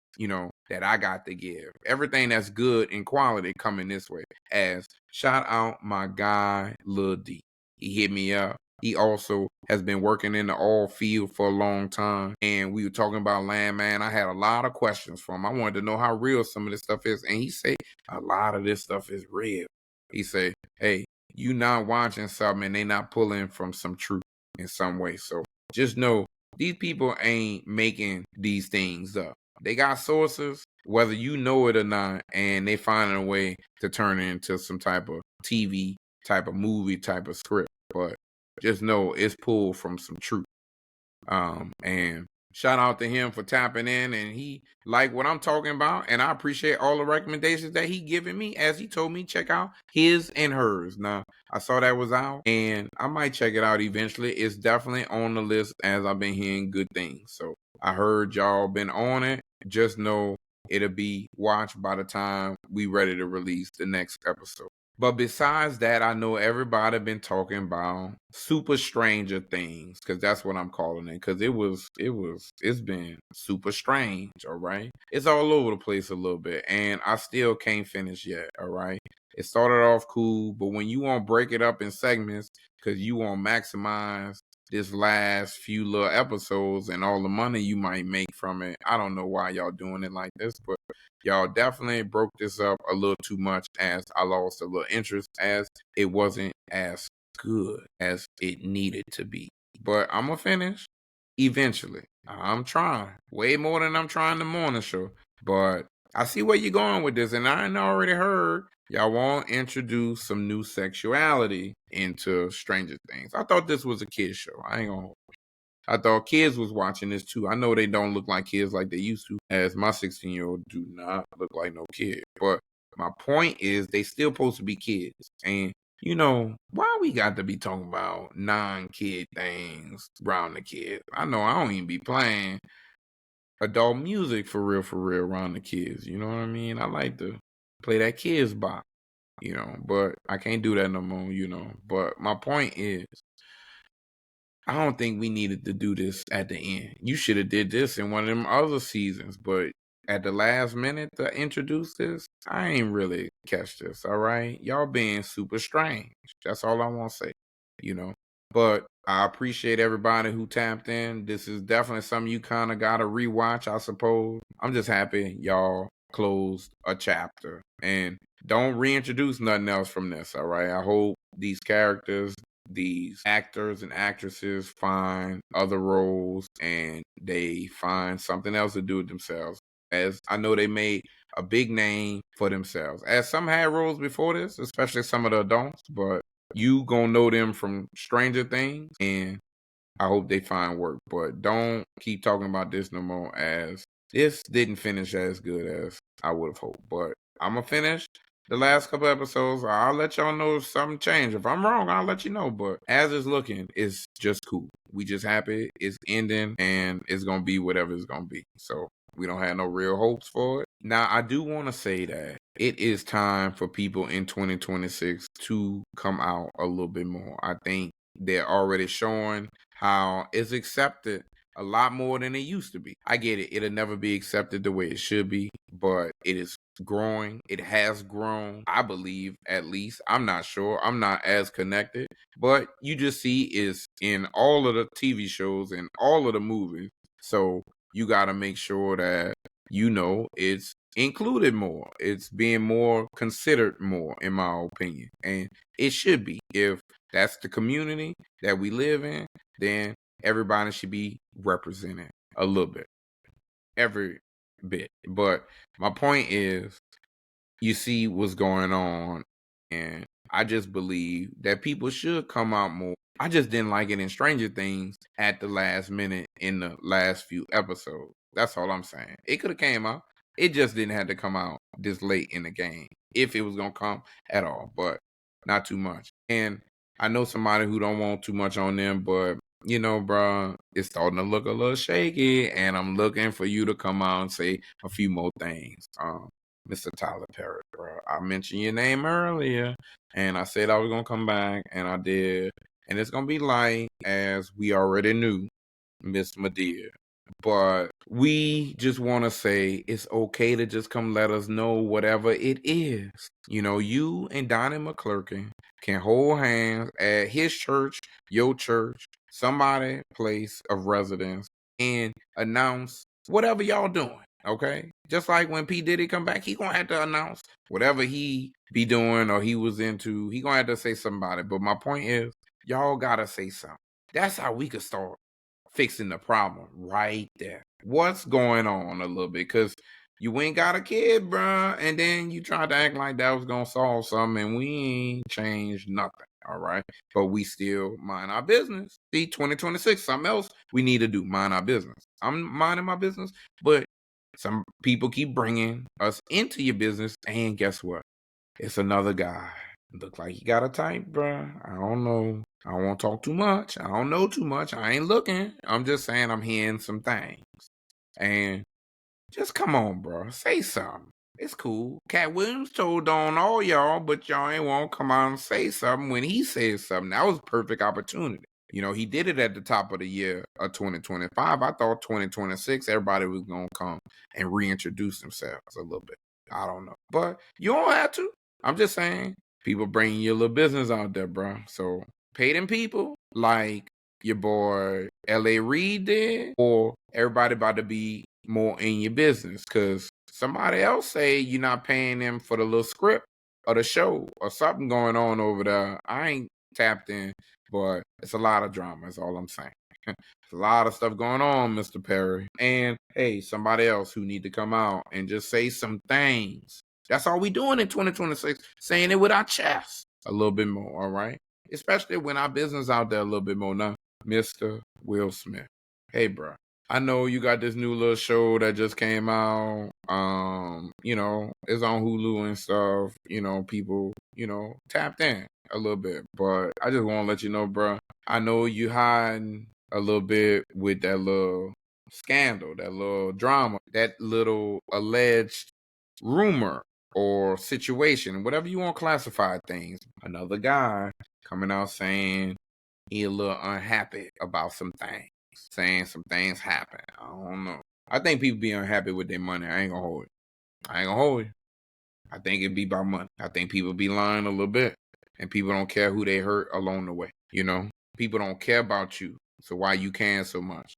that I got to give. Everything that's good in quality coming this way. As shout out my guy Lil D. He hit me up. He also has been working in the oil field for a long time. And we were talking about Landman. I had a lot of questions for him. I wanted to know how real some of this stuff is. And he said, a lot of this stuff is real. He said, hey, you not watching something and they not pulling from some truth in some way. So just know these people ain't making these things up. They got sources, whether you know it or not, and they finding a way to turn it into some type of TV, type of movie, type of script. But just know it's pulled from some truth. And shout out to him for tapping in, and he like what I'm talking about, and I appreciate all the recommendations that he giving me, as he told me check out his and hers. Now, I saw that was out, and I might check it out eventually. It's definitely on the list, as I've been hearing good things. So I heard y'all been on it. Just know it'll be watched by the time we ready to release the next episode. But besides that, I know everybody been talking about Super Stranger Things, because that's what I'm calling it. Because it's been super strange. All right, it's all over the place a little bit, and I still can't finish yet. All right, it started off cool, but when you want to break it up in segments, because you want to maximize this last few little episodes and all the money you might make from it, I don't know why y'all doing it like this, but y'all definitely broke this up a little too much, as I lost a little interest, as it wasn't as good as it needed to be. But I'm going to finish eventually. I'm trying way more than I'm trying the morning show. But I see where you're going with this, and I already heard y'all want to introduce some new sexuality into Stranger Things. I thought this was a kid's show. I ain't gonna. I thought kids was watching this too. I know they don't look like kids like they used to, as my 16-year-old do not look like no kid. But my point is, they still supposed to be kids. And why we got to be talking about non-kid things around the kids? I know I don't even be playing adult music for real around the kids. You know what I mean? I like to play that kids box, but I can't do that no more, But my point is, I don't think we needed to do this at the end. You should have did this in one of them other seasons, but at the last minute to introduce this, I ain't really catch this, all right? Y'all being super strange. That's all I want to say, you know? But I appreciate everybody who tapped in. This is definitely something you kind of got to rewatch, I suppose. I'm just happy y'all closed a chapter. And don't reintroduce nothing else from this, all right? I hope these characters, these actors and actresses find other roles and they find something else to do with themselves. As I know they made a big name for themselves. As some had roles before this, especially some of the adults, but you gonna know them from Stranger Things, and I hope they find work. But don't keep talking about this no more, as this didn't finish as good as I would have hoped. But I'm gonna finish the last couple episodes. I'll let y'all know if something changed. If I'm wrong, I'll let you know. But as it's looking, it's just cool. We just happy it's ending, and it's gonna be whatever it's gonna be. So we don't have no real hopes for it. Now, I do want to say that it is time for people in 2026 to come out a little bit more. I think they're already showing how it's accepted a lot more than it used to be. I get it. It'll never be accepted the way it should be, but it is growing. It has grown, I believe, at least. I'm not sure. I'm not as connected, but you just see it's in all of the TV shows and all of the movies. So you got to make sure that it's included more. It's being more considered more, in my opinion. And it should be. If that's the community that we live in, then everybody should be represented a little bit. Every bit. But my point is, you see what's going on, and I just believe that people should come out more. I just didn't like it in Stranger Things at the last minute in the last few episodes. That's all I'm saying. It could have came out. It just didn't have to come out this late in the game, if it was gonna come at all, but not too much. And I know somebody who don't want too much on them, but bro, it's starting to look a little shaky, and I'm looking for you to come out and say a few more things. Mr. Tyler Perry, bro. I mentioned your name earlier, and I said I was gonna come back, and I did. And it's gonna be light, as we already knew, Miss Medea. But we just want to say it's okay to just come let us know whatever it is. You and Donnie McClurkin can hold hands at his church, your church, somebody place of residence, and announce whatever y'all doing. Okay? Just like when P. Diddy come back, he gonna have to announce whatever he be doing or he was into. He gonna have to say something about it. But my point is, y'all gotta say something. That's how we could start fixing the problem right there. What's going on a little bit? Because you ain't got a kid, bruh, and then you tried to act like that was gonna solve something, and we ain't changed nothing. All right, but we still mind our business. See, 2026, something else we need to do: mind our business. I'm minding my business, but some people keep bringing us into your business, and guess what? It's another guy. Look like he got a type, bruh. I don't know. I don't want to talk too much. I don't know too much. I ain't looking. I'm just saying I'm hearing some things. And just come on, bro. Say something. It's cool. Cat Williams told on all y'all, but y'all ain't want to come out and say something when he said something. That was a perfect opportunity. He did it at the top of the year of 2025. I thought 2026, everybody was going to come and reintroduce themselves a little bit. I don't know. But you don't have to. I'm just saying, people bringing your little business out there, bro. So pay them people like your boy L.A. Reid did, or everybody about to be more in your business, because somebody else say you're not paying them for the little script or the show or something going on over there. I ain't tapped in, but it's a lot of drama, is all I'm saying. There's a lot of stuff going on, Mr. Perry. And hey, somebody else who need to come out and just say some things. That's all we doing in 2026, saying it with our chest a little bit more, all right? Especially when our business out there a little bit more now. Mr. Will Smith. Hey, bro. I know you got this new little show that just came out. It's on Hulu and stuff. People, tapped in a little bit. But I just want to let you know, bro. I know you hiding a little bit with that little scandal, that little drama, that little alleged rumor or situation, whatever you want to classify things. Another guy coming out saying he a little unhappy about some things, saying some things happen. I don't know. I think people be unhappy with their money. I ain't gonna hold it. I think it be about money. I think people be lying a little bit, and people don't care who they hurt along the way. People don't care about you. So why you can so much?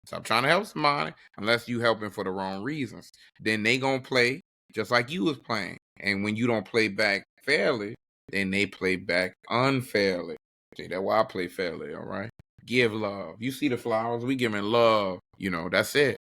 Stop trying to help somebody unless you helping for the wrong reasons. Then they gonna play just like you was playing. And when you don't play back fairly, then they play back unfairly. See, that's why I play fairly, all right? Give love. You see the flowers, we giving love. That's it.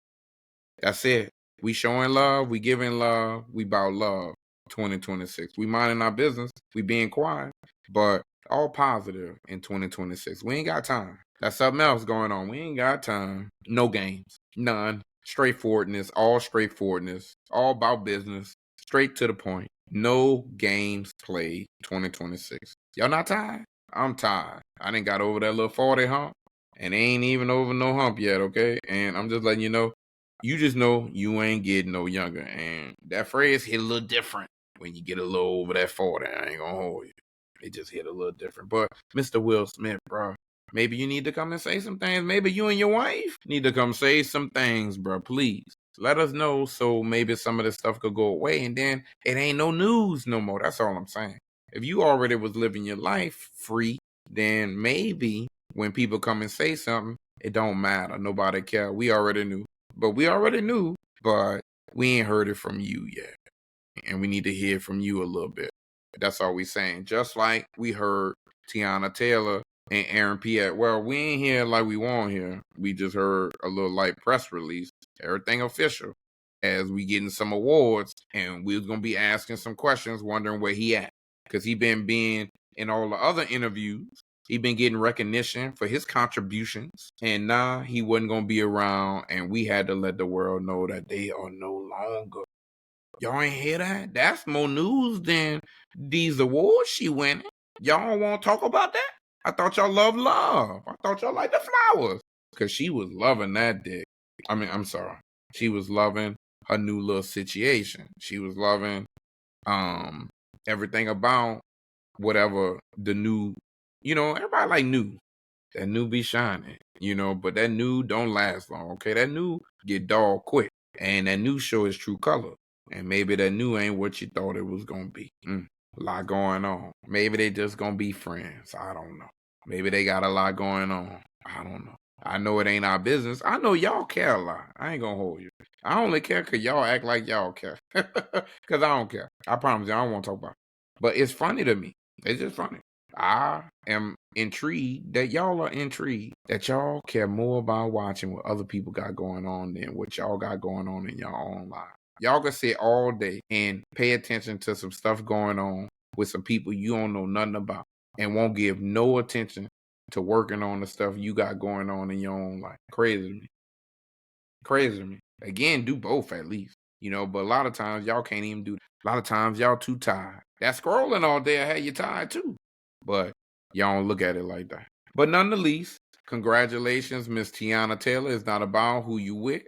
That's it. We showing love, we giving love, we about love. 2026. We minding our business, we being quiet, but all positive in 2026. We ain't got time. That's something else going on. We ain't got time. No games. None. Straightforwardness. All straightforwardness. All about business. Straight to the point. No games played 2026. Y'all not tired? I'm tired. I done got over that little 40 hump and ain't even over no hump yet, okay? And I'm just letting you know, you just know you ain't getting no younger. And that phrase hit a little different when you get a little over that 40. I ain't gonna hold you. It just hit a little different. But Mr. Will Smith, bro, maybe you need to come and say some things. Maybe you and your wife need to come say some things, bro. Please let us know so maybe some of this stuff could go away. And then it ain't no news no more. That's all I'm saying. If you already was living your life free, then maybe when people come and say something, it don't matter. Nobody care. We already knew. But we ain't heard it from you yet. And we need to hear from you a little bit. That's all we saying. Just like we heard Tiana Taylor and Aaron Piet. Well, we ain't here like we want here. We just heard a little light press release. Everything official. As we getting some awards, and we was gonna be asking some questions, wondering where he at. Because he been being in all the other interviews. He been getting recognition for his contributions. And now he wasn't gonna be around, and we had to let the world know that they are no longer. Y'all ain't hear that? That's more news than these awards she winning. Y'all want to talk about that? I thought y'all loved love. I thought y'all liked the flowers. Because she was loving that dick. I'm sorry. She was loving her new little situation. She was loving everything about whatever the new, everybody like new. That new be shining, but that new don't last long, okay? That new get dull quick. And that new show its true color. And maybe that new ain't what you thought it was gonna be. A lot going on. Maybe they just gonna be friends. I don't know. Maybe they got a lot going on. I don't know. I know it ain't our business. I know y'all care a lot. I ain't gonna hold you. I only care because y'all act like y'all care. Because I don't care. I promise you, I don't want to talk about it. But it's funny to me. It's just funny. I am intrigued that y'all are intrigued that y'all care more about watching what other people got going on than what y'all got going on in your own life. Y'all can sit all day and pay attention to some stuff going on with some people you don't know nothing about and won't give no attention to working on the stuff you got going on in your own life. Crazy to me. Crazy to me. Again, do both at least. But a lot of times y'all can't even do that. A lot of times y'all too tired. That scrolling all day I had you tired too. But y'all don't look at it like that. But nonetheless, congratulations, Miss Tiana Taylor. It's not about who you with.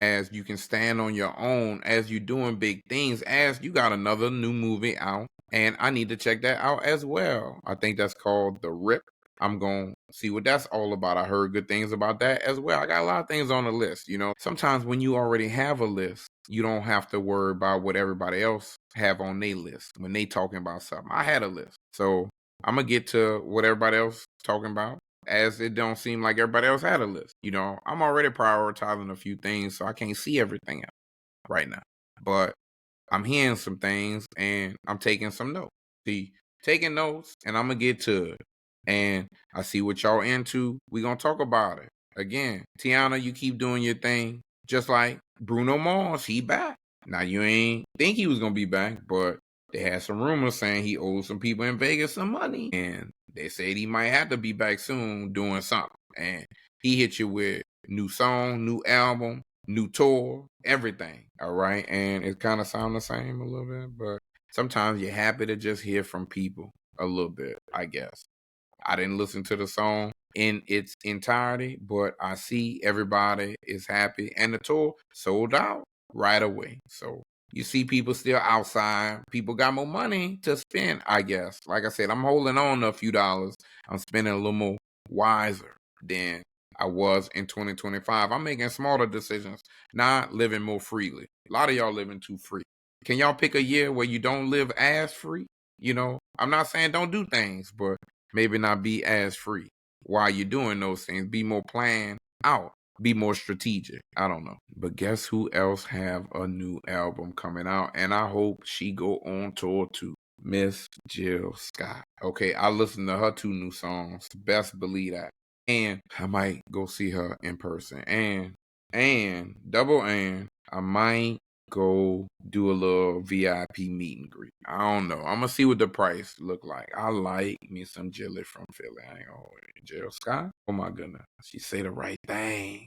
As you can stand on your own, as you doing big things, as you got another new movie out. And I need to check that out as well. I think that's called The Rip. I'm going to see what that's all about. I heard good things about that as well. I got a lot of things on the list. Sometimes when you already have a list, you don't have to worry about what everybody else have on their list when they talking about something. I had a list. So I'm going to get to what everybody else talking about, as it don't seem like everybody else had a list. I'm already prioritizing a few things, so I can't see everything out right now. But I'm hearing some things, and I'm taking some notes. See, taking notes, and I'm going to get to it. And I see what y'all into. We going to talk about it. Again, Tiana, you keep doing your thing. Just like Bruno Mars, he back. Now, you ain't think he was going to be back, but they had some rumors saying he owed some people in Vegas some money. And they said he might have to be back soon doing something. And he hit you with new song, new album, new tour, everything. All right. And it kind of sounds the same a little bit, but sometimes you're happy to just hear from people a little bit, I guess. I didn't listen to the song in its entirety, but I see everybody is happy. And the tour sold out right away. So you see people still outside. People got more money to spend, I guess. Like I said, I'm holding on to a few dollars. I'm spending a little more wiser than I was in 2025. I'm making smarter decisions, not living more freely. A lot of y'all living too free. Can y'all pick a year where you don't live as free? I'm not saying don't do things, but maybe not be as free. while you're doing those things. Be more planned out. Be more strategic. I don't know. But guess who else have a new album coming out? And I hope she go on tour too. Miss Jill Scott. Okay, I listened to her 2 new songs. Best believe that. And I might go see her in person. And double and I might go do a little VIP meet and greet. I don't know. I'm gonna see what the price look like. I like me some Jilly from Philly. I ain't gonna hold you. Jill Scott. Oh my goodness. She say the right things.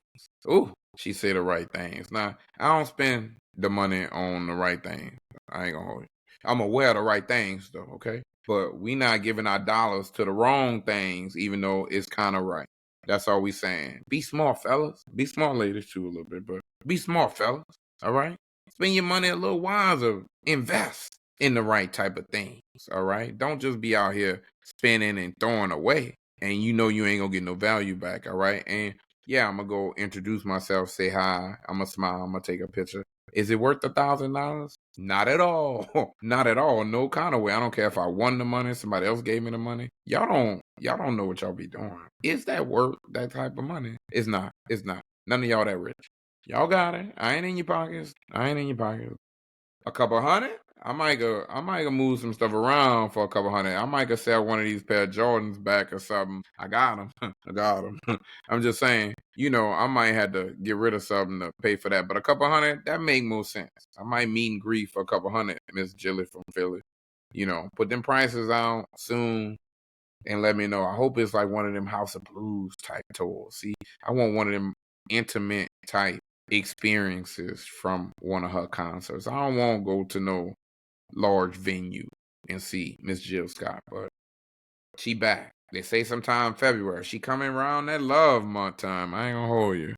Ooh, she say the right things. Now, I don't spend the money on the right things. I ain't gonna hold you. I'm aware of the right things though, okay? But we not giving our dollars to the wrong things, even though it's kind of right. That's all we saying. Be smart, fellas. Be smart, ladies, too, a little bit, but be smart, fellas. All right? Spend your money a little wiser. Invest in the right type of things. All right? Don't just be out here spending and throwing away, and you know you ain't gonna get no value back. All right? And yeah, I'm gonna go introduce myself, say hi. I'm gonna smile. I'm gonna take a picture. Is it worth $1,000? Not at all. Not at all. No kind of way. I don't care if I won the money, somebody else gave me the money. Y'all don't know what y'all be doing. Is that worth that type of money? It's not. It's not. None of y'all that rich. Y'all got it. I ain't in your pockets. I ain't in your pockets. A couple hundred? I might go move some stuff around for a couple hundred. I might go sell one of these pair of Jordans back or something. I got them. I got them. I'm just saying, I might have to get rid of something to pay for that. But a couple hundred, that make more sense. I might meet and greet for a couple hundred, Miss Jilly from Philly. Put them prices out soon and let me know. I hope it's like one of them House of Blues type tours. See, I want one of them intimate type experiences from one of her concerts. I don't want to go to no large venue and see Miss Jill Scott, but she back. They say sometime February. She coming around that love month time. I ain't gonna hold you.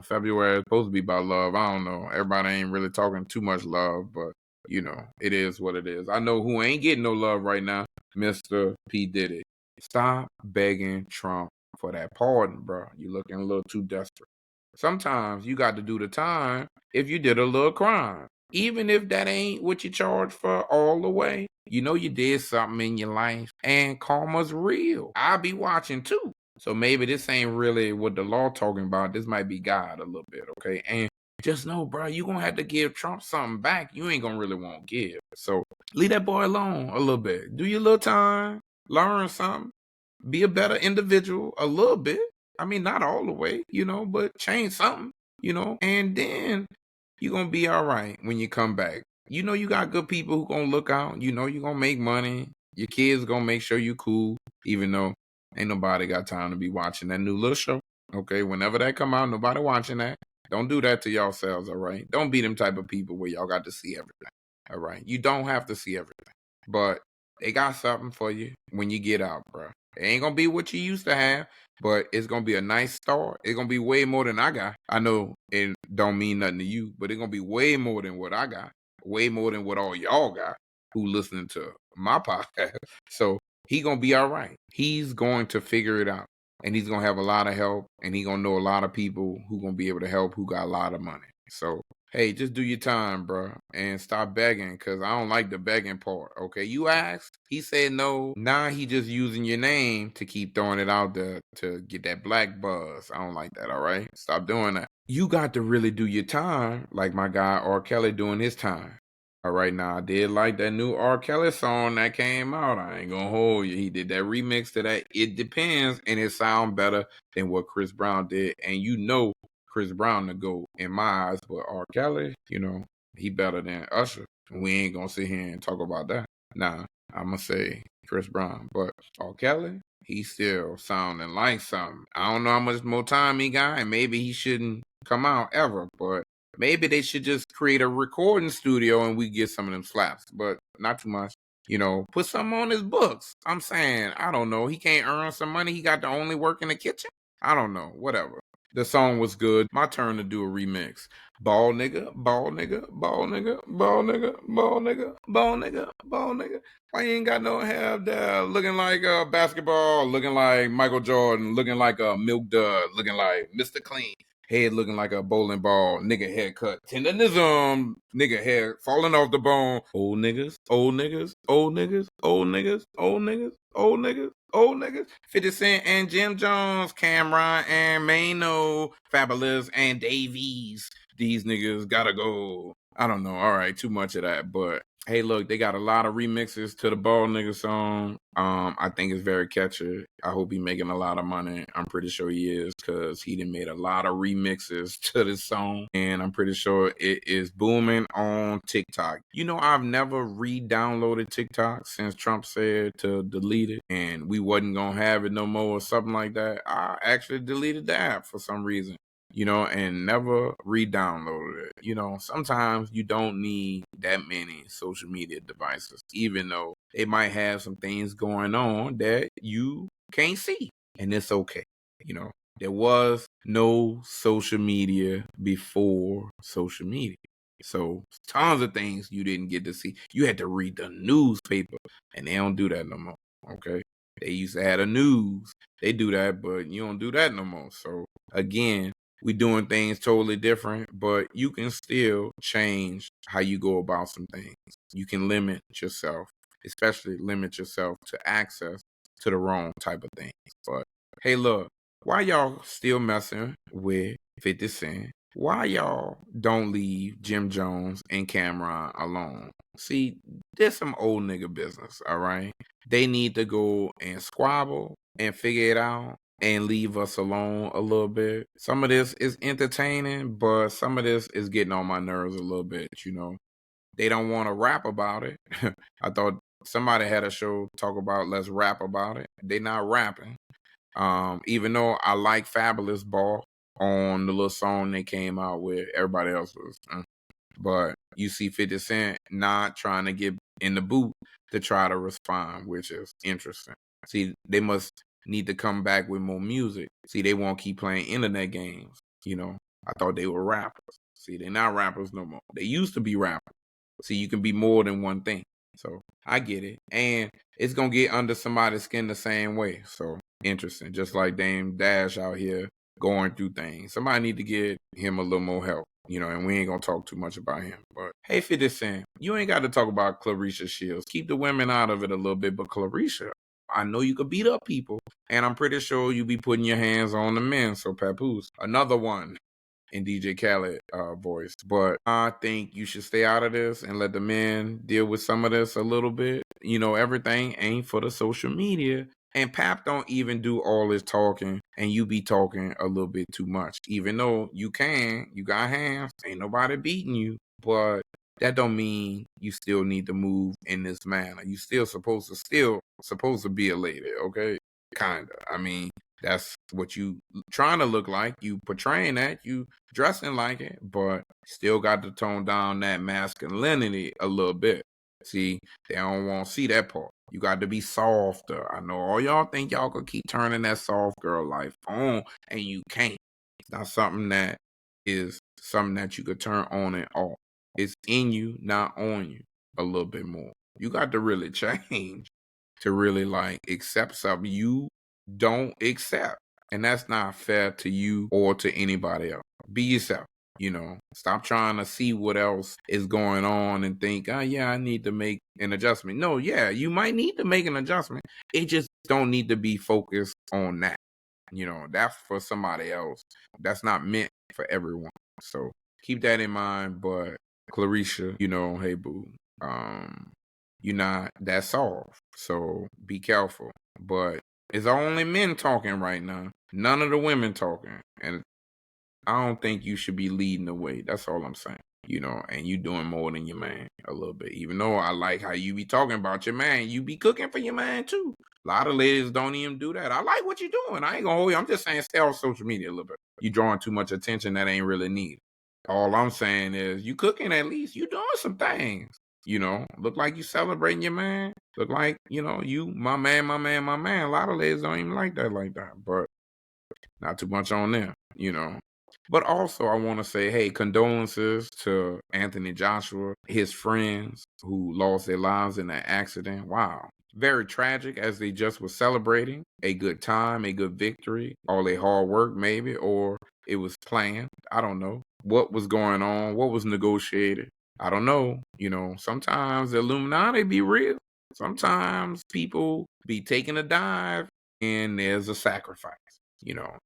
February is supposed to be about love. I don't know. Everybody ain't really talking too much love, but it is what it is. I know who ain't getting no love right now. Mr. P. Diddy. Stop begging Trump for that pardon, bro. You looking a little too desperate. Sometimes you got to do the time if you did a little crime. Even if that ain't what you charge for all the way, you did something in your life and karma's real. I'll be watching too. So maybe this ain't really what the law talking about. This might be God a little bit, okay? And just know, bro, you going to have to give Trump something back you ain't going to really want to give. So leave that boy alone a little bit. Do your little time. Learn something. Be a better individual a little bit. I mean, not all the way, but change something, and then you're going to be all right when you come back. You got good people who going to look out. You're going to make money. Your kids going to make sure you cool, even though ain't nobody got time to be watching that new little show. Okay, whenever that come out, nobody watching that. Don't do that to yourselves, all right? Don't be them type of people where y'all got to see everything, all right? You don't have to see everything, but they got something for you when you get out, bro. It ain't going to be what you used to have, but it's going to be a nice start. It's going to be way more than I got. I know it don't mean nothing to you, but it's going to be way more than what I got. Way more than what all y'all got who listening to my podcast. So he going to be all right. He's going to figure it out. And he's going to have a lot of help. And he's going to know a lot of people who going to be able to help who got a lot of money. So, hey, just do your time, bro. And stop begging, because I don't like the begging part, okay? You asked. He said no. Now he just using your name to keep throwing it out there to get that black buzz. I don't like that, all right? Stop doing that. You got to really do your time like my guy R. Kelly doing his time. All right, now I did like that new R. Kelly song that came out. I ain't gonna hold you. He did that remix to that. It Depends, and it sound better than what Chris Brown did. And Chris Brown to go in my eyes, but R. Kelly, he better than Usher. We ain't gonna sit here and talk about that. Nah, I'm gonna say Chris Brown, but R. Kelly, he still sounding like something. I don't know how much more time he got, and maybe he shouldn't come out ever, but maybe they should just create a recording studio and we get some of them slaps, but not too much. Put something on his books. I'm saying, I don't know. He can't earn some money. He got to only work in the kitchen. I don't know. Whatever. The song was good. My turn to do a remix. Ball nigga, ball nigga, ball nigga, ball nigga, ball nigga, ball nigga, ball nigga. Why you ain't got no hair there? Looking like basketball, looking like Michael Jordan, looking like a Milk Dud, looking like Mr. Clean. Head looking like a bowling ball, nigga haircut, tendonism, nigga hair falling off the bone. Old niggas, old niggas, old niggas, old niggas, old niggas. Old niggas. 50 Cent and Jim Jones, Cameron and Mano, Fabulous and Davies. These niggas gotta go. I don't know. All right, too much of that. But hey, look, they got a lot of remixes to the Ball Nigga song. I think it's very catchy. I hope he's making a lot of money. I'm pretty sure he is, because he done made a lot of remixes to this song. And I'm pretty sure it is booming on TikTok. You know, I've never re-downloaded TikTok since Trump said to delete it and we wasn't gonna have it no more or something like that. I actually deleted the app for some reason, you know, and never re-downloaded it. You know, sometimes you don't need that many social media devices, even though they might have some things going on that you can't see, and it's okay. You know, there was no social media before social media. So tons of things you didn't get to see. You had to read the newspaper, and they don't do that no more. Okay. They used to have the news. They do that, but you don't do that no more. So again, we doing things totally different, but you can still change how you go about some things. You can limit yourself, especially limit yourself to access to the wrong type of things. But hey, look, why y'all still messing with 50 Cent? Why y'all don't leave Jim Jones and Cameron alone? See, there's some old nigga business, all right? They need to go and squabble and figure it out and leave us alone a little bit. Some of this is entertaining, but some of this is getting on my nerves a little bit, you know. They don't want to rap about it. I thought somebody had a show talk about let's rap about it. They not rapping. Even though I like Fabulous Ball on the little song they came out with, everybody else was. But you see 50 Cent not trying to get in the booth to try to respond, which is interesting. See, they must need to come back with more music. See, they won't keep playing internet games. You know, I thought they were rappers. See, they're not rappers no more. They used to be rappers. See, you can be more than one thing. So I get it. And it's going to get under somebody's skin the same way. So interesting. Just like Dame Dash out here going through things. Somebody need to get him a little more help. You know, and we ain't gonna talk too much about him. But hey, 50 Cent, you ain't got to talk about Clarissa Shields. Keep the women out of it a little bit. But Clarissa, I know you could beat up people, and I'm pretty sure you be putting your hands on the men. So Papoose, another one in DJ Khaled voice. But I think you should stay out of this and let the men deal with some of this a little bit. You know, everything ain't for the social media. And Pap don't even do all this talking, and you be talking a little bit too much. Even though you got hands, ain't nobody beating you, but that don't mean you still need to move in this manner. You still supposed to be a lady, okay? Kinda. I mean, that's what you trying to look like. You portraying that, you dressing like it, but still got to tone down that masculinity a little bit. See, they don't want to see that part. You got to be softer. I know all y'all think y'all could keep turning that soft girl life on, and you can't. It's not something that is something that you could turn on and off. It's in you, not on you a little bit more. You got to really change to really like accept something you don't accept. And that's not fair to you or to anybody else. Be yourself. You know, stop trying to see what else is going on and think, oh, yeah, I need to make an adjustment. No, yeah, you might need to make an adjustment. It just don't need to be focused on that. You know, that's for somebody else. That's not meant for everyone. So keep that in mind. But Clarissa, you know, hey, boo, you're not that soft. So be careful. But it's only men talking right now. None of the women talking. And I don't think you should be leading the way. That's all I'm saying. You know, and you doing more than your man a little bit. Even though I like how you be talking about your man, you be cooking for your man too. A lot of ladies don't even do that. I like what you're doing. I ain't gonna hold you. I'm just saying stay off social media a little bit. You drawing too much attention that ain't really needed. All I'm saying is you cooking at least. You doing some things. You know, look like you celebrating your man. Look like, you know, you, my man, my man, my man. A lot of ladies don't even like that. But not too much on them, you know. But also, I want to say, hey, condolences to Anthony Joshua, his friends who lost their lives in that accident. Wow. Very tragic, as they just were celebrating a good time, a good victory, all their hard work maybe, or it was planned. I don't know. What was going on? What was negotiated? I don't know. You know, sometimes the Illuminati be real. Sometimes people be taking a dive and there's a sacrifice.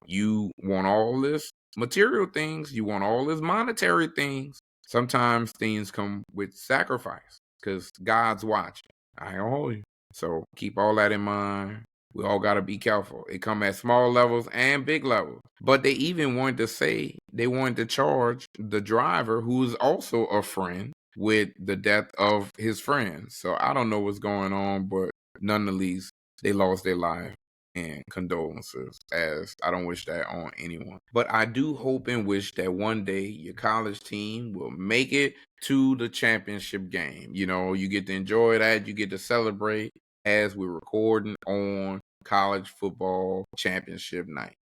You want all this material things, you want all this monetary things. Sometimes things come with sacrifice because God's watching. I ain't gonna hold you. So keep all that in mind. We all got to be careful. It come at small levels and big levels. But they even wanted to say they wanted to charge the driver, who's also a friend, with the death of his friend. So I don't know what's going on, but nonetheless, they lost their life. And condolences, as I don't wish that on anyone. But I do hope and wish that one day your college team will make it to the championship game. You get to enjoy that. You get to celebrate as we're recording on college football championship night.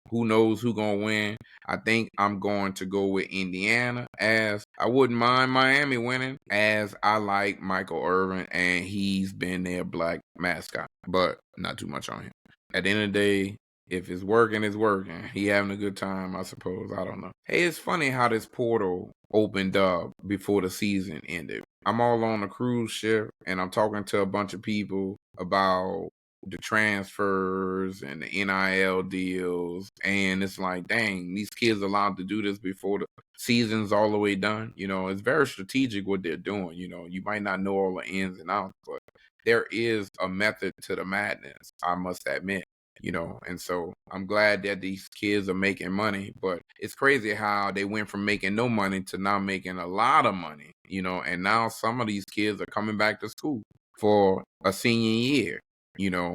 Who knows who's going to win? I think I'm going to go with Indiana, as I wouldn't mind Miami winning, as I like Michael Irvin and he's been their black mascot, but not too much on him. At the end of the day, if it's working, it's working. He having a good time, I suppose. I don't know. Hey, it's funny how this portal opened up before the season ended. I'm all on a cruise ship and I'm talking to a bunch of people about the transfers and the NIL deals, and it's like, dang, these kids are allowed to do this before the season's all the way done. It's very strategic what they're doing. You might not know all the ins and outs, but there is a method to the madness, I must admit. And so I'm glad that these kids are making money, but it's crazy how they went from making no money to now making a lot of money, and now some of these kids are coming back to school for a senior year,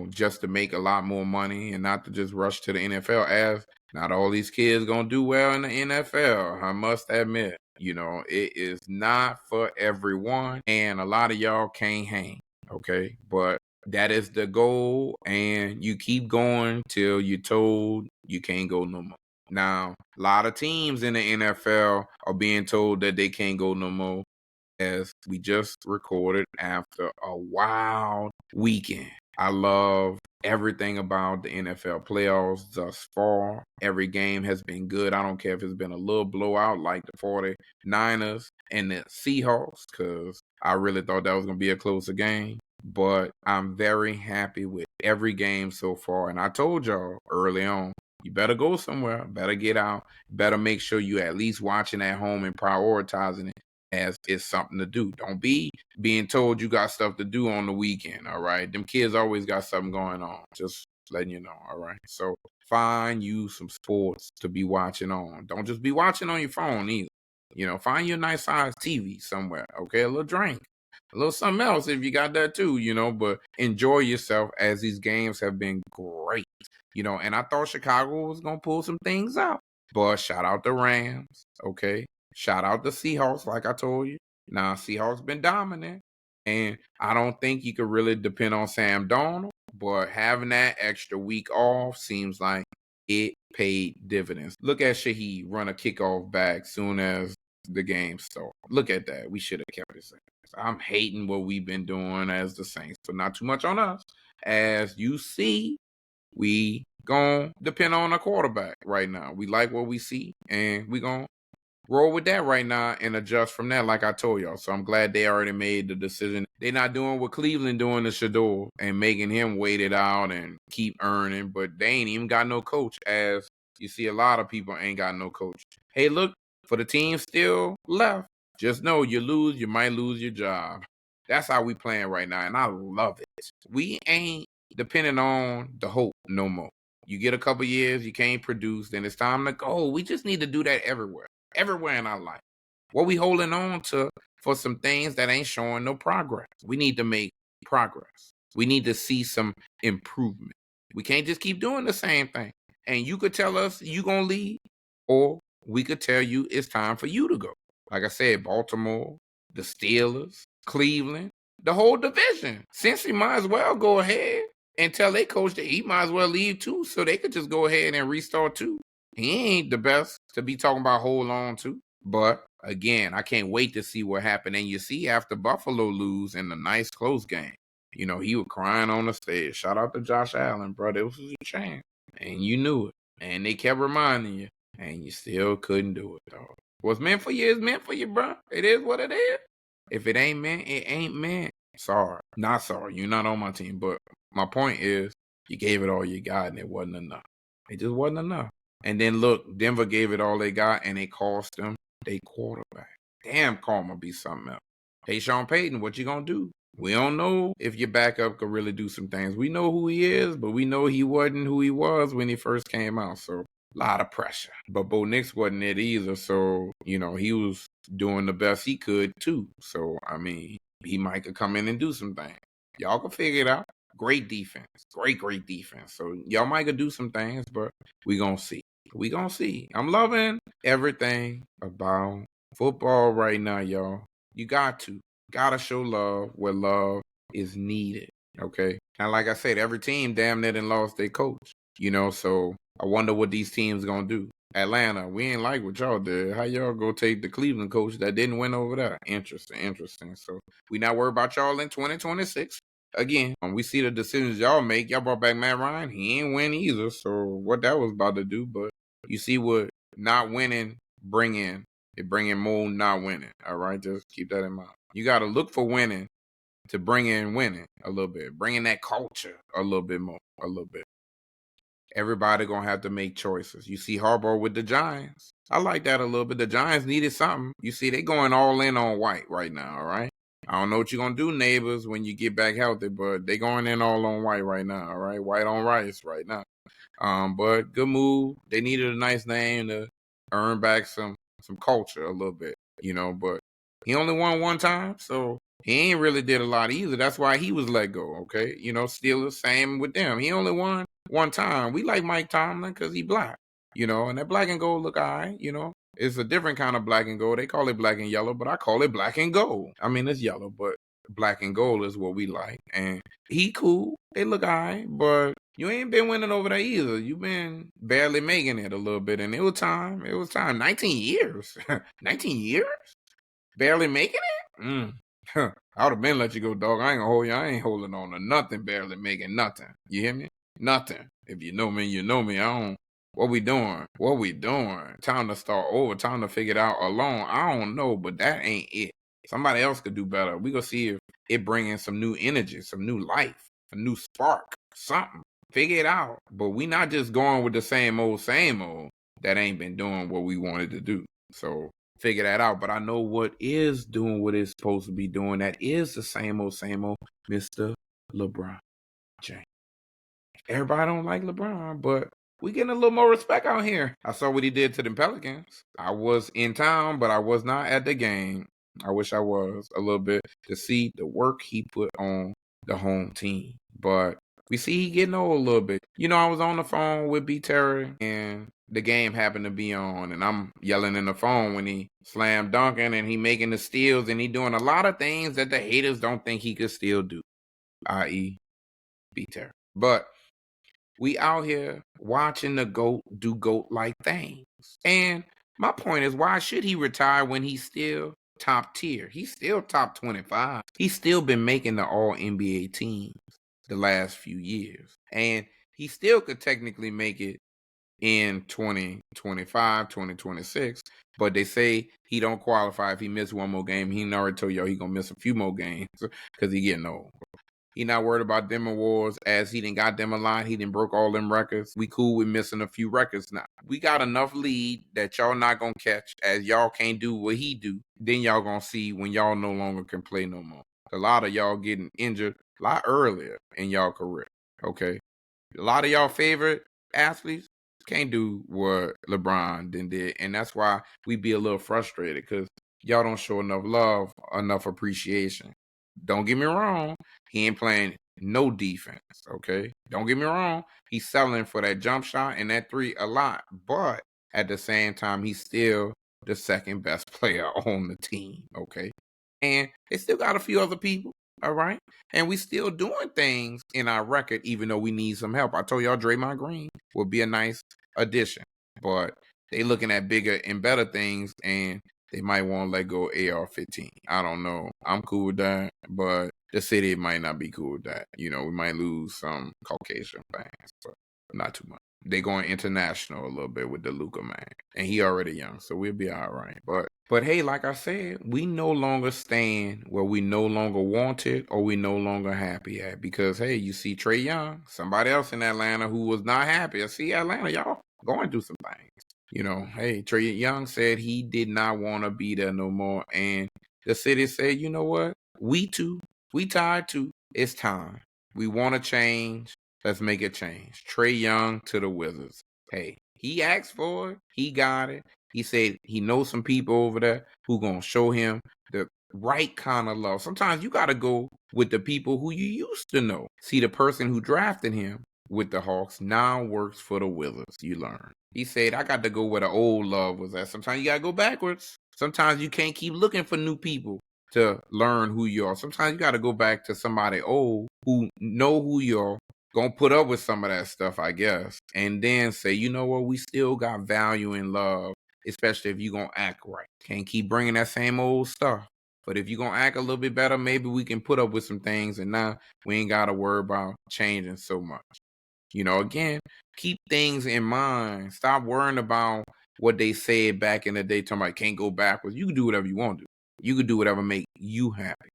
just to make a lot more money and not to just rush to the NFL, as not all these kids gonna do well in the NFL. I must admit, it is not for everyone, and a lot of y'all can't hang, okay? But that is the goal, and you keep going till you're told you can't go no more. Now, a lot of teams in the NFL are being told that they can't go no more, as we just recorded after a wild weekend. I love everything about the NFL playoffs thus far. Every game has been good. I don't care if it's been a little blowout like the 49ers and the Seahawks, because I really thought that was going to be a closer game. But I'm very happy with every game so far. And I told y'all early on, you better go somewhere, better get out, better make sure you at least watching at home and prioritizing it as it's something to do. Don't be being told you got stuff to do on the weekend, all right? Them kids always got something going on. Just letting you know, all right? So find you some sports to be watching on. Don't just be watching on your phone either. Find you a nice size TV somewhere, okay? A little drink, a little something else if you got that too, but enjoy yourself, as these games have been great, and I thought Chicago was going to pull some things out, but shout out the Rams, okay? Shout out the Seahawks, like I told you. Now, Seahawks been dominant, and I don't think you could really depend on Sam Darnold, but having that extra week off seems like it paid dividends. Look at Shaheed run a kickoff back soon as the game started. Look at that. We should have kept it safe. I'm hating what we've been doing as the Saints, but not too much on us. As you see, we gon' depend on a quarterback right now. We like what we see, and we gon' roll with that right now and adjust from that, like I told y'all. So I'm glad they already made the decision. They're not doing what Cleveland doing to Shador and making him wait it out and keep earning, but they ain't even got no coach, as you see a lot of people ain't got no coach. Hey, look, for the team still left, just know you lose, you might lose your job. That's how we playing right now, and I love it. We ain't depending on the hope no more. You get a couple years, you can't produce, then it's time to go. We just need to do that everywhere in our life. What we holding on to for some things that ain't showing no progress. We need to make progress. We need to see some improvement. We can't just keep doing the same thing. And you could tell us you gonna leave, or we could tell you it's time for you to go. Like I said, Baltimore, the Steelers, Cleveland, the whole division. Cincy might as well go ahead and tell their coach that he might as well leave too, so they could just go ahead and restart too. He ain't the best to be talking about hold on to. But again, I can't wait to see what happened. And you see, after Buffalo lose in the nice close game, he was crying on the stage. Shout out to Josh Allen, bro. It was a chance. And you knew it. And they kept reminding you. And you still couldn't do it, dog. What's meant for you is meant for you, bro. It is what it is. If it ain't meant, it ain't meant. Sorry. Not sorry. You're not on my team. But my point is, you gave it all you got, and it wasn't enough. It just wasn't enough. And then look, Denver gave it all they got, and it cost them their quarterback. Damn, karma be something else. Hey, Sean Payton, what you gonna do? We don't know if your backup could really do some things. We know who he is, but we know he wasn't who he was when he first came out. So, a lot of pressure. But Bo Nix wasn't it either. So, he was doing the best he could, too. So, I mean, he might could come in and do some things. Y'all can figure it out. Great defense. Great defense. So, y'all might could do some things, but we gonna see. We gonna see. I'm loving everything about football right now, y'all. You gotta show love where love is needed. Okay. Now, like I said, every team damn near done lost their coach. So I wonder what these teams gonna do. Atlanta, we ain't like what y'all did. How y'all go take the Cleveland coach that didn't win over there? Interesting. So we not worried about y'all in 2026. Again, when we see the decisions y'all make, y'all brought back Matt Ryan. He ain't win either. So what that was about to do, but you see what not winning bring in. It bring in more not winning. All right, just keep that in mind. You got to look for winning to bring in winning a little bit. Bring in that culture a little bit more, a little bit. Everybody going to have to make choices. You see Harbaugh with the Giants. I like that a little bit. The Giants needed something. You see, they going all in on White right now, all right? I don't know what you're going to do, neighbors, when you get back healthy, but they going in all on White right now, all right? White on rice right now. But good move. They needed a nice name to earn back some culture a little bit, but he only won one time, so he ain't really did a lot either. That's why he was let go, okay? Steelers, same with them. He only won one time. We like Mike Tomlin because he black, and that black and gold look all right, It's a different kind of black and gold. They call it black and yellow, but I call it black and gold. I mean, it's yellow, but black and gold is what we like. And he cool. They look all right, but you ain't been winning over there either. You been barely making it a little bit. And it was time. 19 years. 19 years? Barely making it? I would have been let you go, dog. I ain't gonna hold you. I ain't holding on to nothing, barely making nothing. You hear me? Nothing. If you know me, you know me. What we doing? Time to start over. Time to figure it out alone. I don't know, but that ain't it. Somebody else could do better. We gonna see if it bring in some new energy, some new life, a new spark, something. Figure it out. But we not just going with the same old that ain't been doing what we wanted to do. So figure that out. But I know what is doing what it's supposed to be doing. That is the same old Mr. LeBron James. Everybody don't like LeBron, but we getting a little more respect out here. I saw what he did to the Pelicans. I was in town, but I was not at the game. I wish I was a little bit to see the work he put on the home team. But we see he getting old a little bit. I was on the phone with B. Terry, and the game happened to be on, and I'm yelling in the phone when he slam dunking, and he making the steals, and he doing a lot of things that the haters don't think he could still do, i.e. B. Terry. But we out here watching the GOAT do GOAT-like things. And my point is, why should he retire when he's still top tier? He's still top 25. He's still been making the all-NBA teams the last few years. And he still could technically make it in 2025, 2026. But they say he don't qualify if he missed one more game. He already told y'all he going to miss a few more games because he getting old. He not worried about them awards as he done got them a line. He done broke all them records. We cool with missing a few records now. We got enough lead that y'all not going to catch as y'all can't do what he do. Then y'all going to see when y'all no longer can play no more. A lot of y'all getting injured a lot earlier in y'all career, okay? A lot of y'all favorite athletes can't do what LeBron did. And that's why we be a little frustrated because y'all don't show enough love, enough appreciation. Don't get me wrong. He ain't playing no defense, okay? Don't get me wrong. He's selling for that jump shot and that three a lot. But at the same time, he's still the second best player on the team, okay? And they still got a few other people, all right? And we still doing things in our record, even though we need some help. I told y'all Draymond Green would be a nice addition. But they looking at bigger and better things, and they might want to let go AR-15. I don't know. I'm cool with that, but the city might not be cool with that. We might lose some Caucasian fans, but not too much. They going international a little bit with the Luka man, and he already young, so we'll be all right. But But hey, like I said, we no longer stand where we no longer wanted or we no longer happy at. Because hey, you see Trae Young, somebody else in Atlanta who was not happy. I see Atlanta, y'all going through some things. Hey, Trae Young said he did not want to be there no more. And the city said, you know what? We too. We tired too. It's time. We want to change. Let's make a change. Trae Young to the Wizards. Hey, he asked for it. He got it. He said he knows some people over there who gonna show him the right kind of love. Sometimes you gotta go with the people who you used to know. See, the person who drafted him with the Hawks now works for the Wizards. You learn. He said, I got to go where the old love was at. Sometimes you gotta go backwards. Sometimes you can't keep looking for new people to learn who you are. Sometimes you gotta go back to somebody old who know who you are, gonna put up with some of that stuff, I guess, and then say, you know what, we still got value and love, especially if you're gonna act right. Can't keep bringing that same old stuff. But if you're gonna act a little bit better, maybe we can put up with some things, and now we ain't gotta worry about changing so much. Again, keep things in mind. Stop worrying about what they said back in the day, talking about can't go backwards. You can do whatever you want to. You can do whatever make you happy.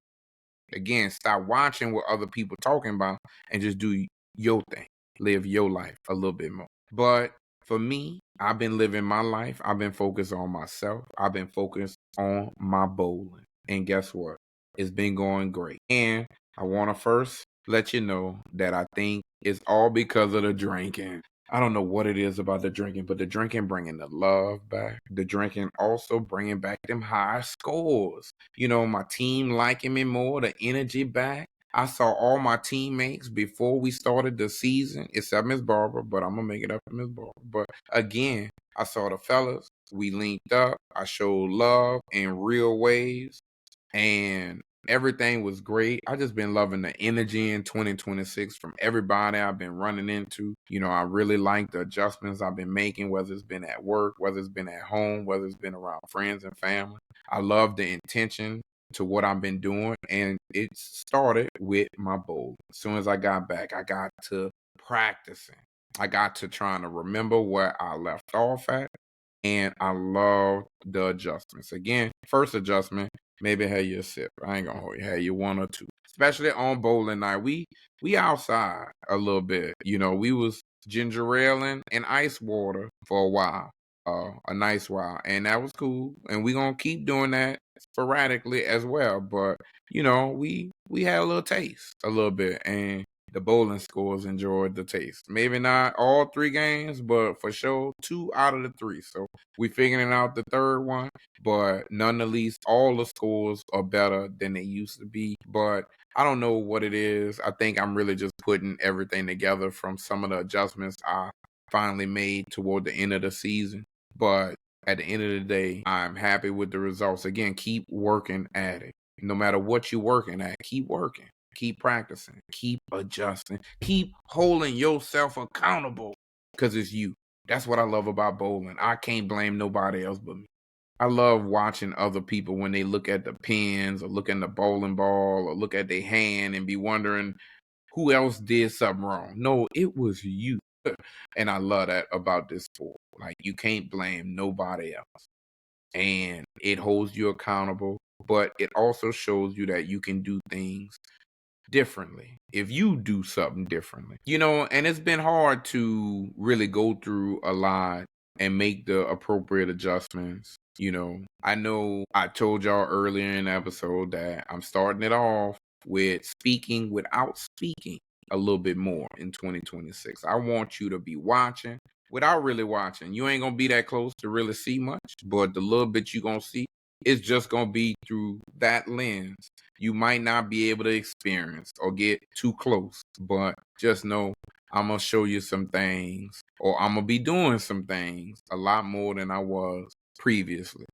Again, stop watching what other people talking about and just do your thing. Live your life a little bit more. But for me, I've been living my life. I've been focused on myself. I've been focused on my bowling. And guess what? It's been going great. And I want to first let you know that I think it's all because of the drinking. I don't know what it is about the drinking, but the drinking bringing the love back. The drinking also bringing back them high scores. My team liking me more, the energy back. I saw all my teammates before we started the season, except Miss Barbara, but I'm going to make it up to Miss Barbara. But again, I saw the fellas. We linked up. I showed love in real ways. And everything was great. I just been loving the energy in 2026 from everybody I've been running into. I really like the adjustments I've been making, whether it's been at work, whether it's been at home, whether it's been around friends and family. I love the intention to what I've been doing, and it started with my bowl. As soon as I got back, I got to practicing. I got to trying to remember where I left off at, and I love the adjustments. Again, first adjustment, maybe have you a sip. I ain't gonna hold you. Have you one or two. Especially on bowling night. We outside a little bit. We was ginger ale and ice water for a while. A nice while. And that was cool. And we gonna keep doing that sporadically as well. But we had a little taste a little bit, and the bowling scores enjoyed the taste. Maybe not all 3 games, but for sure 2 out of the 3. So we figuring out the third one, but none the least, all the scores are better than they used to be. But I don't know what it is. I think I'm really just putting everything together from some of the adjustments I finally made toward the end of the season. But at the end of the day, I'm happy with the results. Again, keep working at it. No matter what you're working at, keep working. Keep practicing. Keep adjusting. Keep holding yourself accountable because it's you. That's what I love about bowling. I can't blame nobody else but me. I love watching other people when they look at the pins or look at the bowling ball or look at their hand and be wondering who else did something wrong. No, it was you. And I love that about this sport. Like, you can't blame nobody else. And it holds you accountable, but it also shows you that you can do things differently if you do something differently. And it's been hard to really go through a lot and make the appropriate adjustments. I know I told y'all earlier in the episode that I'm starting it off with speaking without speaking a little bit more in 2026. I want you to be watching without really watching. You ain't gonna be that close to really see much, but the little bit you gonna see, it's just gonna be through that lens. You might not be able to experience or get too close, but just know I'm gonna show you some things, or I'm gonna be doing some things a lot more than I was previously.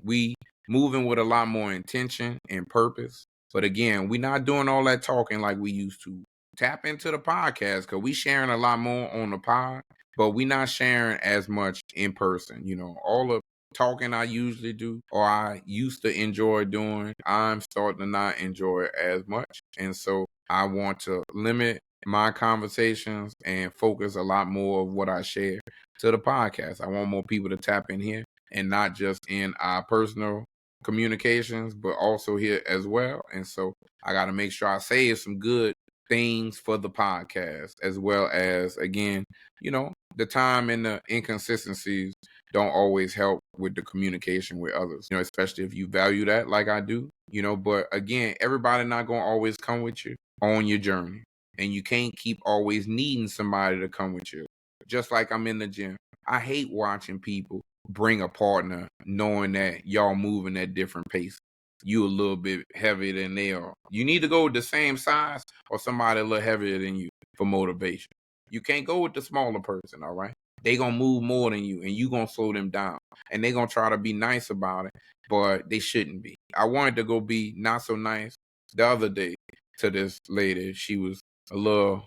We moving with a lot more intention and purpose. But again, we not doing all that talking like we used to. Tap into the podcast because we sharing a lot more on the pod, but we not sharing as much in person. All the talking I usually do or I used to enjoy doing, I'm starting to not enjoy it as much. And so I want to limit my conversations and focus a lot more of what I share to the podcast. I want more people to tap in here and not just in our personal communications, but also here as well. And so I got to make sure I say some good things for the podcast, as well as, again, the time and the inconsistencies don't always help with the communication with others, especially if you value that like I do, but again, everybody not going to always come with you on your journey, and you can't keep always needing somebody to come with you. Just like I'm in the gym, I hate watching people bring a partner knowing that y'all moving at different paces. You a little bit heavier than they are. You need to go with the same size or somebody a little heavier than you for motivation. You can't go with the smaller person, all right? They gonna move more than you, and you gonna slow them down. And they gonna try to be nice about it, but they shouldn't be. I wanted to go be not so nice the other day to this lady. She was a little,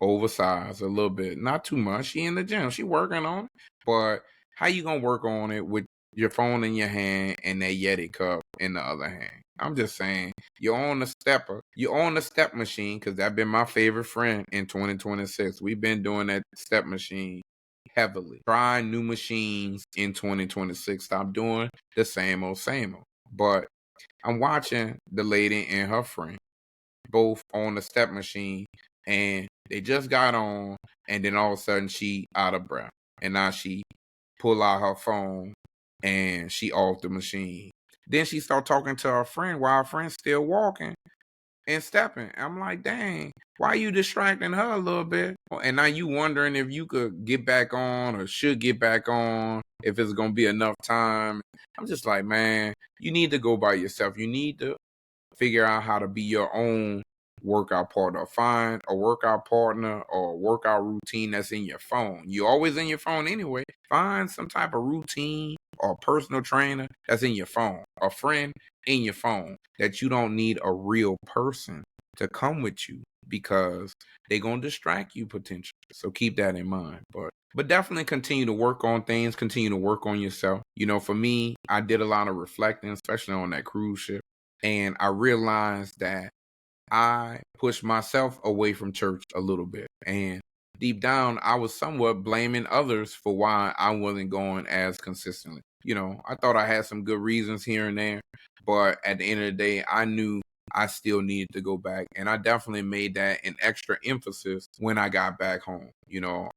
oversized a little bit. Not too much. She in the gym. She working on it. But how you gonna work on it with your phone in your hand and that Yeti cup in the other hand? I'm just saying, you're on the stepper. You're on the step machine, because that's been my favorite friend in 2026. We've been doing that step machine heavily. Trying new machines in 2026. Stop doing the same old, same old. But I'm watching the lady and her friend both on the step machine, and they just got on, and then all of a sudden she out of breath. And now she pull out her phone and she off the machine. Then she start talking to her friend while her friend's still walking and stepping. I'm like, dang, why you distracting her a little bit? And now you wondering if you could get back on or should get back on, if it's going to be enough time. I'm just like, man, you need to go by yourself. You need to figure out how to be your own workout partner. Find a workout partner or a workout routine that's in your phone. You're always in your phone anyway. Find some type of routine or a personal trainer that's in your phone, a friend in your phone, that you don't need a real person to come with you, because they're going to distract you potentially. So keep that in mind. But definitely continue to work on things, continue to work on yourself. For me, I did a lot of reflecting, especially on that cruise ship. And I realized that I pushed myself away from church a little bit. And deep down, I was somewhat blaming others for why I wasn't going as consistently. I thought I had some good reasons here and there, but at the end of the day, I knew I still needed to go back. And I definitely made that an extra emphasis when I got back home.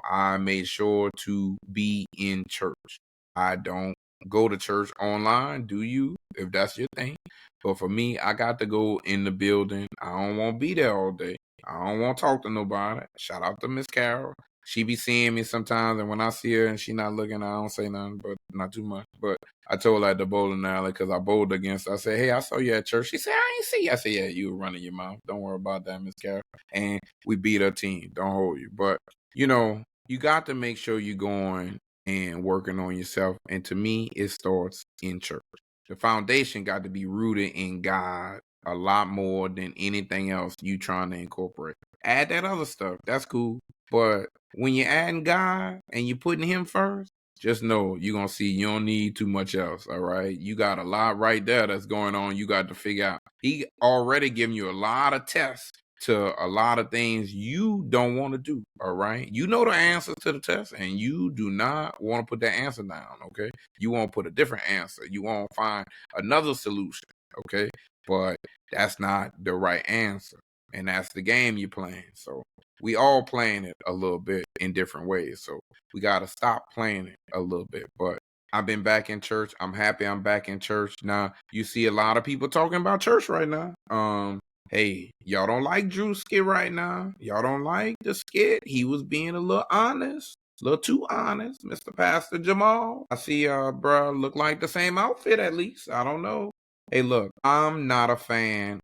I made sure to be in church. I don't go to church online. Do you? If that's your thing. But for me, I got to go in the building. I don't want to be there all day. I don't want to talk to nobody. Shout out to Miss Carol. She be seeing me sometimes, and when I see her and she not looking, I don't say nothing, but not too much. But I told her at the bowling alley, because I bowled against her. I said, hey, I saw you at church. She said, I ain't see you. I said, yeah, you were running your mouth. Don't worry about that, Miss Carol. And we beat her team. Don't hold you. But, you got to make sure you're going and working on yourself. And to me, it starts in church. The foundation got to be rooted in God a lot more than anything else you trying to incorporate. Add that other stuff. That's cool. But when you're adding God and you're putting him first, just know you're going to see you don't need too much else, all right? You got a lot right there that's going on. You got to figure out. He already giving you a lot of tests to a lot of things you don't want to do, all right? You know the answers to the test, and you do not want to put that answer down, okay? You want to put a different answer. You want to find another solution, okay? But that's not the right answer, and that's the game you're playing. So we all playing it a little bit in different ways, so we got to stop playing it a little bit. But I've been back in church. I'm happy I'm back in church. Now, you see a lot of people talking about church right now. Hey, y'all don't like Drew's skit right now. Y'all don't like the skit. He was being a little honest. A little too honest, Mr. Pastor Jamal. I see bruh look like the same outfit at least. I don't know. Hey, look, I'm not a fan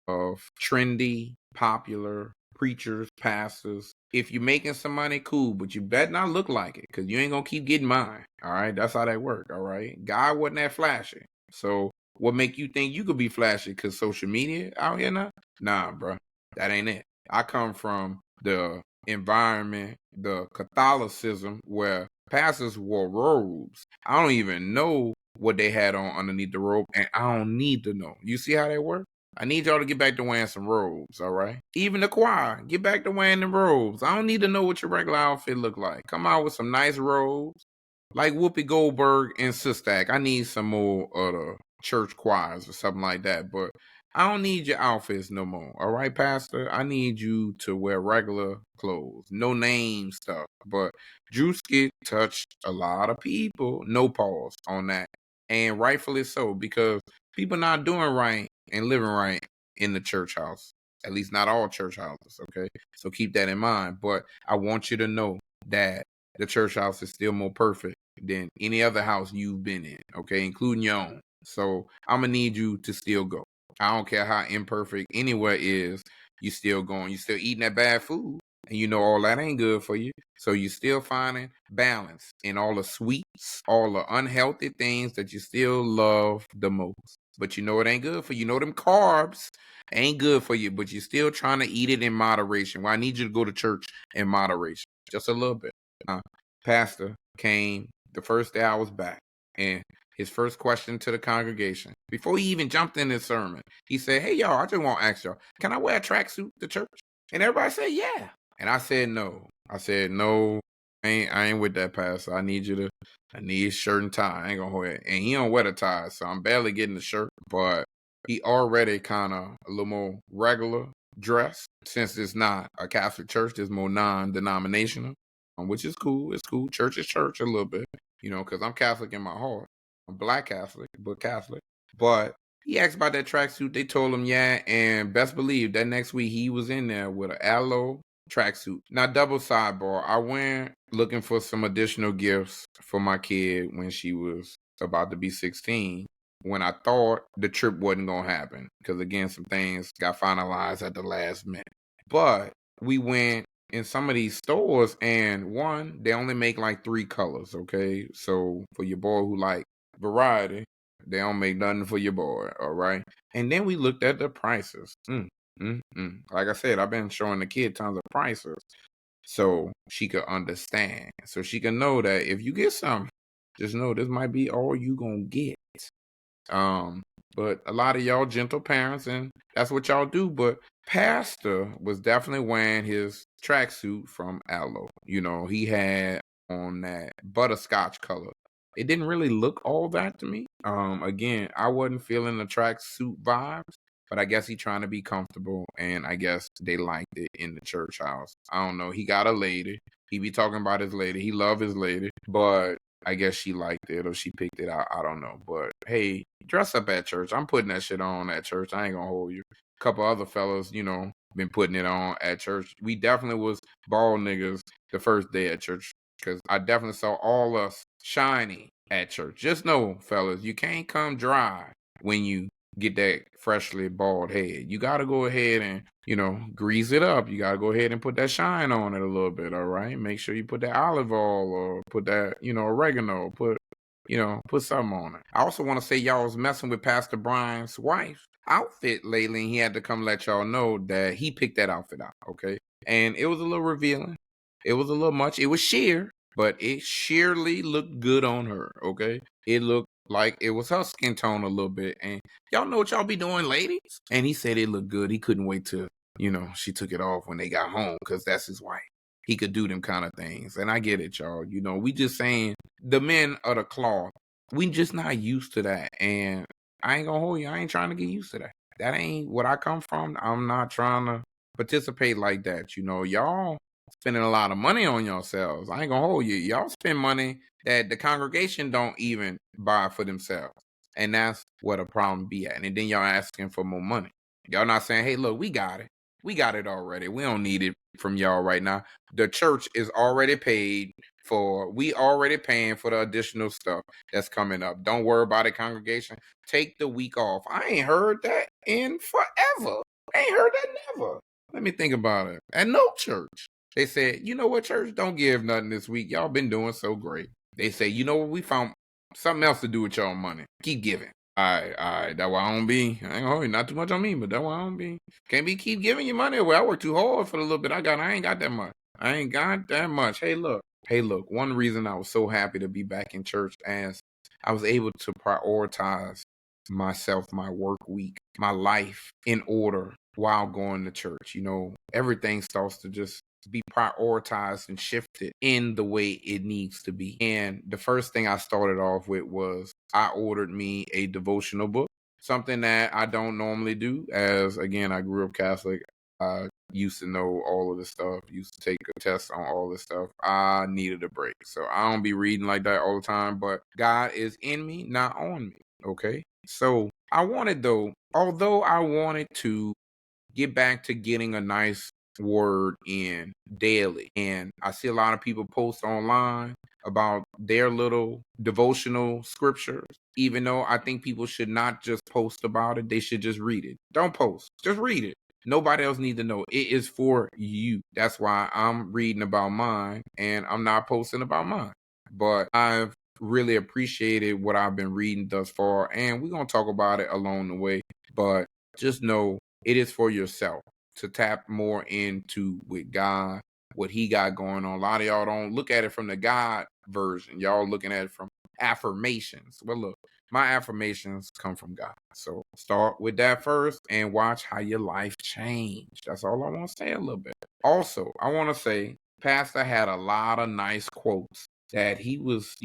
of trendy, popular preachers, pastors. If you're making some money, cool, but you better not look like it, because you ain't going to keep getting mine. All right? That's how that work. All right? God wasn't that flashy. So what make you think you could be flashy because social media out here now? Nah, bro. That ain't it. I come from the environment, the Catholicism, where pastors wore robes. I don't even know what they had on underneath the robe, and I don't need to know. You see how they work? I need y'all to get back to wearing some robes, all right? Even the choir, get back to wearing the robes. I don't need to know what your regular outfit look like. Come out with some nice robes. Like Whoopi Goldberg and Sister Act. I need some more of the church choirs or something like that. But I don't need your outfits no more. All right, Pastor? I need you to wear regular clothes. No name stuff. But Drewski touched a lot of people. No pause on that. And rightfully so, because people not doing right and living right in the church house. At least not all church houses, okay? So keep that in mind. But I want you to know that the church house is still more perfect than any other house you've been in, okay, including your own. So I'm gonna need you to still go. I don't care how imperfect anywhere is, you still going. You still eating that bad food, and you know all that ain't good for you. So you still finding balance in all the sweets, all the unhealthy things that you still love the most. But you know it ain't good for you. You know them carbs ain't good for you, but you're still trying to eat it in moderation. Well, I need you to go to church in moderation, just a little bit. Pastor came the first day I was back, and his first question to the congregation, before he even jumped in his sermon, he said, "Hey, y'all, I just want to ask y'all, can I wear a tracksuit to church?" And everybody said, "Yeah." And I said, "No." I said, "No, I ain't with that, Pastor. I need shirt and tie. I ain't gonna wear it." And he don't wear the tie, so I'm barely getting the shirt, but he already kind of a little more regular dress. Since it's not a Catholic church, it's more non-denominational, which is cool. It's cool. Church is church a little bit, because I'm Catholic in my heart. I'm Black Catholic, but Catholic. But he asked about that tracksuit. They told him, yeah, and best believe that next week he was in there with an aloe tracksuit. Now, double sidebar, I went looking for some additional gifts for my kid when she was about to be 16, when I thought the trip wasn't going to happen. Because, again, some things got finalized at the last minute. But we went in some of these stores, and one, they only make like 3 colors, okay? So for your boy who like variety, they don't make nothing for your boy, all right? And then we looked at the prices. Like I said, I've been showing the kid tons of prices so she could understand, so she can know that if you get something, just know this might be all you gonna get. But a lot of y'all gentle parents, and that's what y'all do. But Pastor was definitely wearing his tracksuit from Aloe. He had on that butterscotch color. It didn't really look all that to me. Again, I wasn't feeling the tracksuit vibes, but I guess he trying to be comfortable, and I guess they liked it in the church house. I don't know. He got a lady. He be talking about his lady. He love his lady, but I guess she liked it or she picked it out. I don't know. But hey, dress up at church. I'm putting that shit on at church. I ain't gonna hold you. A couple other fellas, been putting it on at church. We definitely was bald niggas the first day at church, because I definitely saw all us shiny at church. Just know, fellas, you can't come dry when you get that freshly bald head. You got to go ahead and, grease it up. You got to go ahead and put that shine on it a little bit, all right? Make sure you put that olive oil or put that, oregano, put something on it. I also want to say y'all was messing with Pastor Brian's wife outfit lately, and he had to come let y'all know that he picked that outfit out, okay? And it was a little revealing. It was a little much. It was sheer, but it sheerly looked good on her, okay? It looked like it was her skin tone a little bit. And y'all know what y'all be doing, ladies? And he said it looked good. He couldn't wait till, she took it off when they got home, because that's his wife. He could do them kind of things. And I get it, y'all. We just saying the men of the cloth, we just not used to that. And I ain't gonna hold you. I ain't trying to get used to that. That ain't what I come from. I'm not trying to participate like that. Y'all spending a lot of money on yourselves. I ain't gonna hold you. Y'all spend money that the congregation don't even buy for themselves. And that's what a problem be at. And then y'all asking for more money. Y'all not saying, hey, look, we got it. We got it already. We don't need it from y'all right now. The church is already paid for. We already paying for the additional stuff that's coming up. Don't worry about it, congregation. Take the week off. I ain't heard that in forever. I ain't heard that never. Let me think about it. At no church. They said, you know what, church? Don't give nothing this week. Y'all been doing so great. They say, you know what? We found something else to do with y'all money. Keep giving. All right. That's why I don't be. I ain't gonna hold you. Not too much on me, but that's why I don't be. Can't be keep giving you money away. I work too hard for the little bit I got. I ain't got that much. I ain't got that much. Hey, look. One reason I was so happy to be back in church, as I was able to prioritize myself, my work week, my life in order while going to church. Everything starts to just be prioritized and shifted in the way it needs to be. And the first thing I started off with was I ordered me a devotional book, something that I don't normally do, as again, I grew up Catholic. I used to know all of this stuff, used to take a test on all this stuff. I needed a break. So I don't be reading like that all the time, but God is in me, not on me. Okay. So although I wanted to get back to getting a nice word in daily, and I see a lot of people post online about their little devotional scriptures, even though I think people should not just post about it, they should just read it. Don't post, just read it. Nobody else needs to know. It is for you. That's why I'm reading about mine and I'm not posting about mine. But I've really appreciated what I've been reading thus far, and we're going to talk about it along the way. But just know it is for yourself to tap more into with God, what he got going on. A lot of y'all don't look at it from the God version. Y'all looking at it from affirmations. Well, look, my affirmations come from God. So start with that first and watch how your life change. That's all I want to say a little bit. Also, I want to say Pastor had a lot of nice quotes that he was,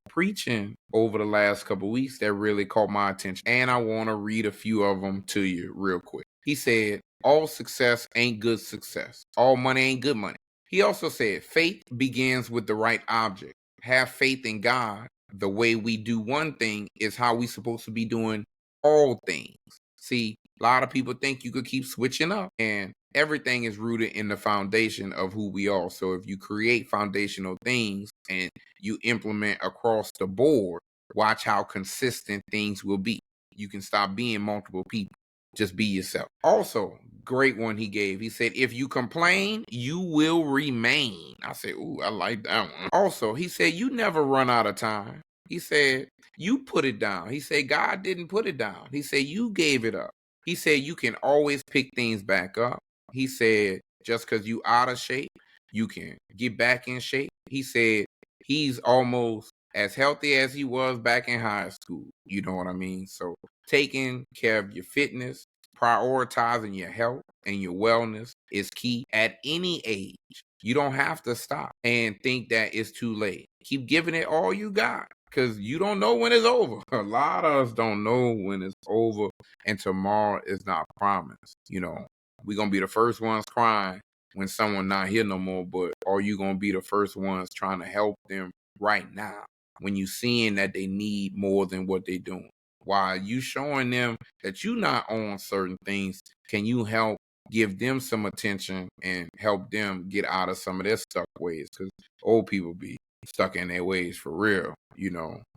preaching over the last couple weeks that really caught my attention. And I want to read a few of them to you real quick. He said, all success ain't good success. All money ain't good money. He also said, faith begins with the right object. Have faith in God. The way we do one thing is how we supposed to be doing all things. See, a lot of people think you could keep switching up, and everything is rooted in the foundation of who we are. So if you create foundational things and you implement across the board, watch how consistent things will be. You can stop being multiple people. Just be yourself. Also, great one he gave. He said, if you complain, you will remain. I said, ooh, I like that one. Also, he said, you never run out of time. He said, you put it down. He said, God didn't put it down. He said, you gave it up. He said, you can always pick things back up. He said, just because you out of shape, you can get back in shape. He said, he's almost as healthy as he was back in high school. You know what I mean? So taking care of your fitness, prioritizing your health and your wellness is key at any age. You don't have to stop and think that it's too late. Keep giving it all you got, because you don't know when it's over. A lot of us don't know when it's over, and tomorrow is not promised. We're going to be the first ones crying when someone not here no more, but are you going to be the first ones trying to help them right now when you seeing that they need more than what they're doing? While you showing them that you not on certain things, can you help give them some attention and help them get out of some of their stuck ways? Because old people be stuck in their ways for real,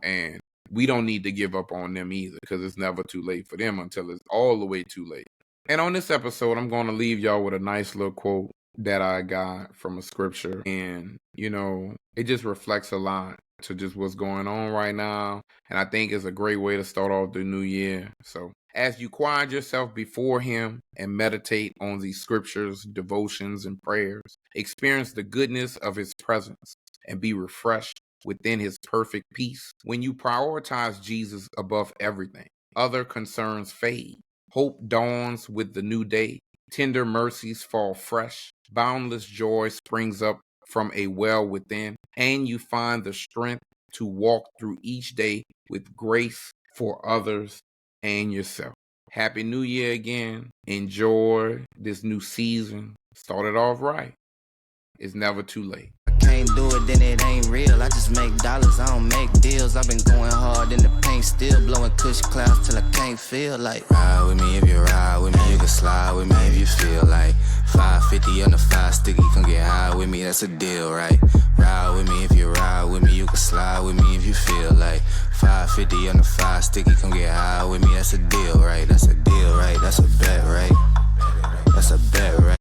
and we don't need to give up on them either, because it's never too late for them until it's all the way too late. And on this episode, I'm going to leave y'all with a nice little quote that I got from a scripture. And, it just reflects a lot to just what's going on right now. And I think it's a great way to start off the new year. So as you quiet yourself before him and meditate on these scriptures, devotions, and prayers, experience the goodness of his presence and be refreshed within his perfect peace. When you prioritize Jesus above everything, other concerns fade. Hope dawns with the new day. Tender mercies fall fresh. Boundless joy springs up from a well within, and you find the strength to walk through each day with grace for others and yourself. Happy New Year again. Enjoy this new season. Start it off right. It's never too late. Can't do it, then it ain't real. I just make dollars, I don't make deals. I've been going hard in the paint, still blowing kush clouds till I can't feel like. Ride with me if you ride with me, you can slide with me if you feel like. 550 on the 5 sticky, come get high with me, that's a deal, right? Ride with me if you ride with me, you can slide with me if you feel like. 550 on the 5 sticky, come get high with me, that's a deal, right? That's a deal.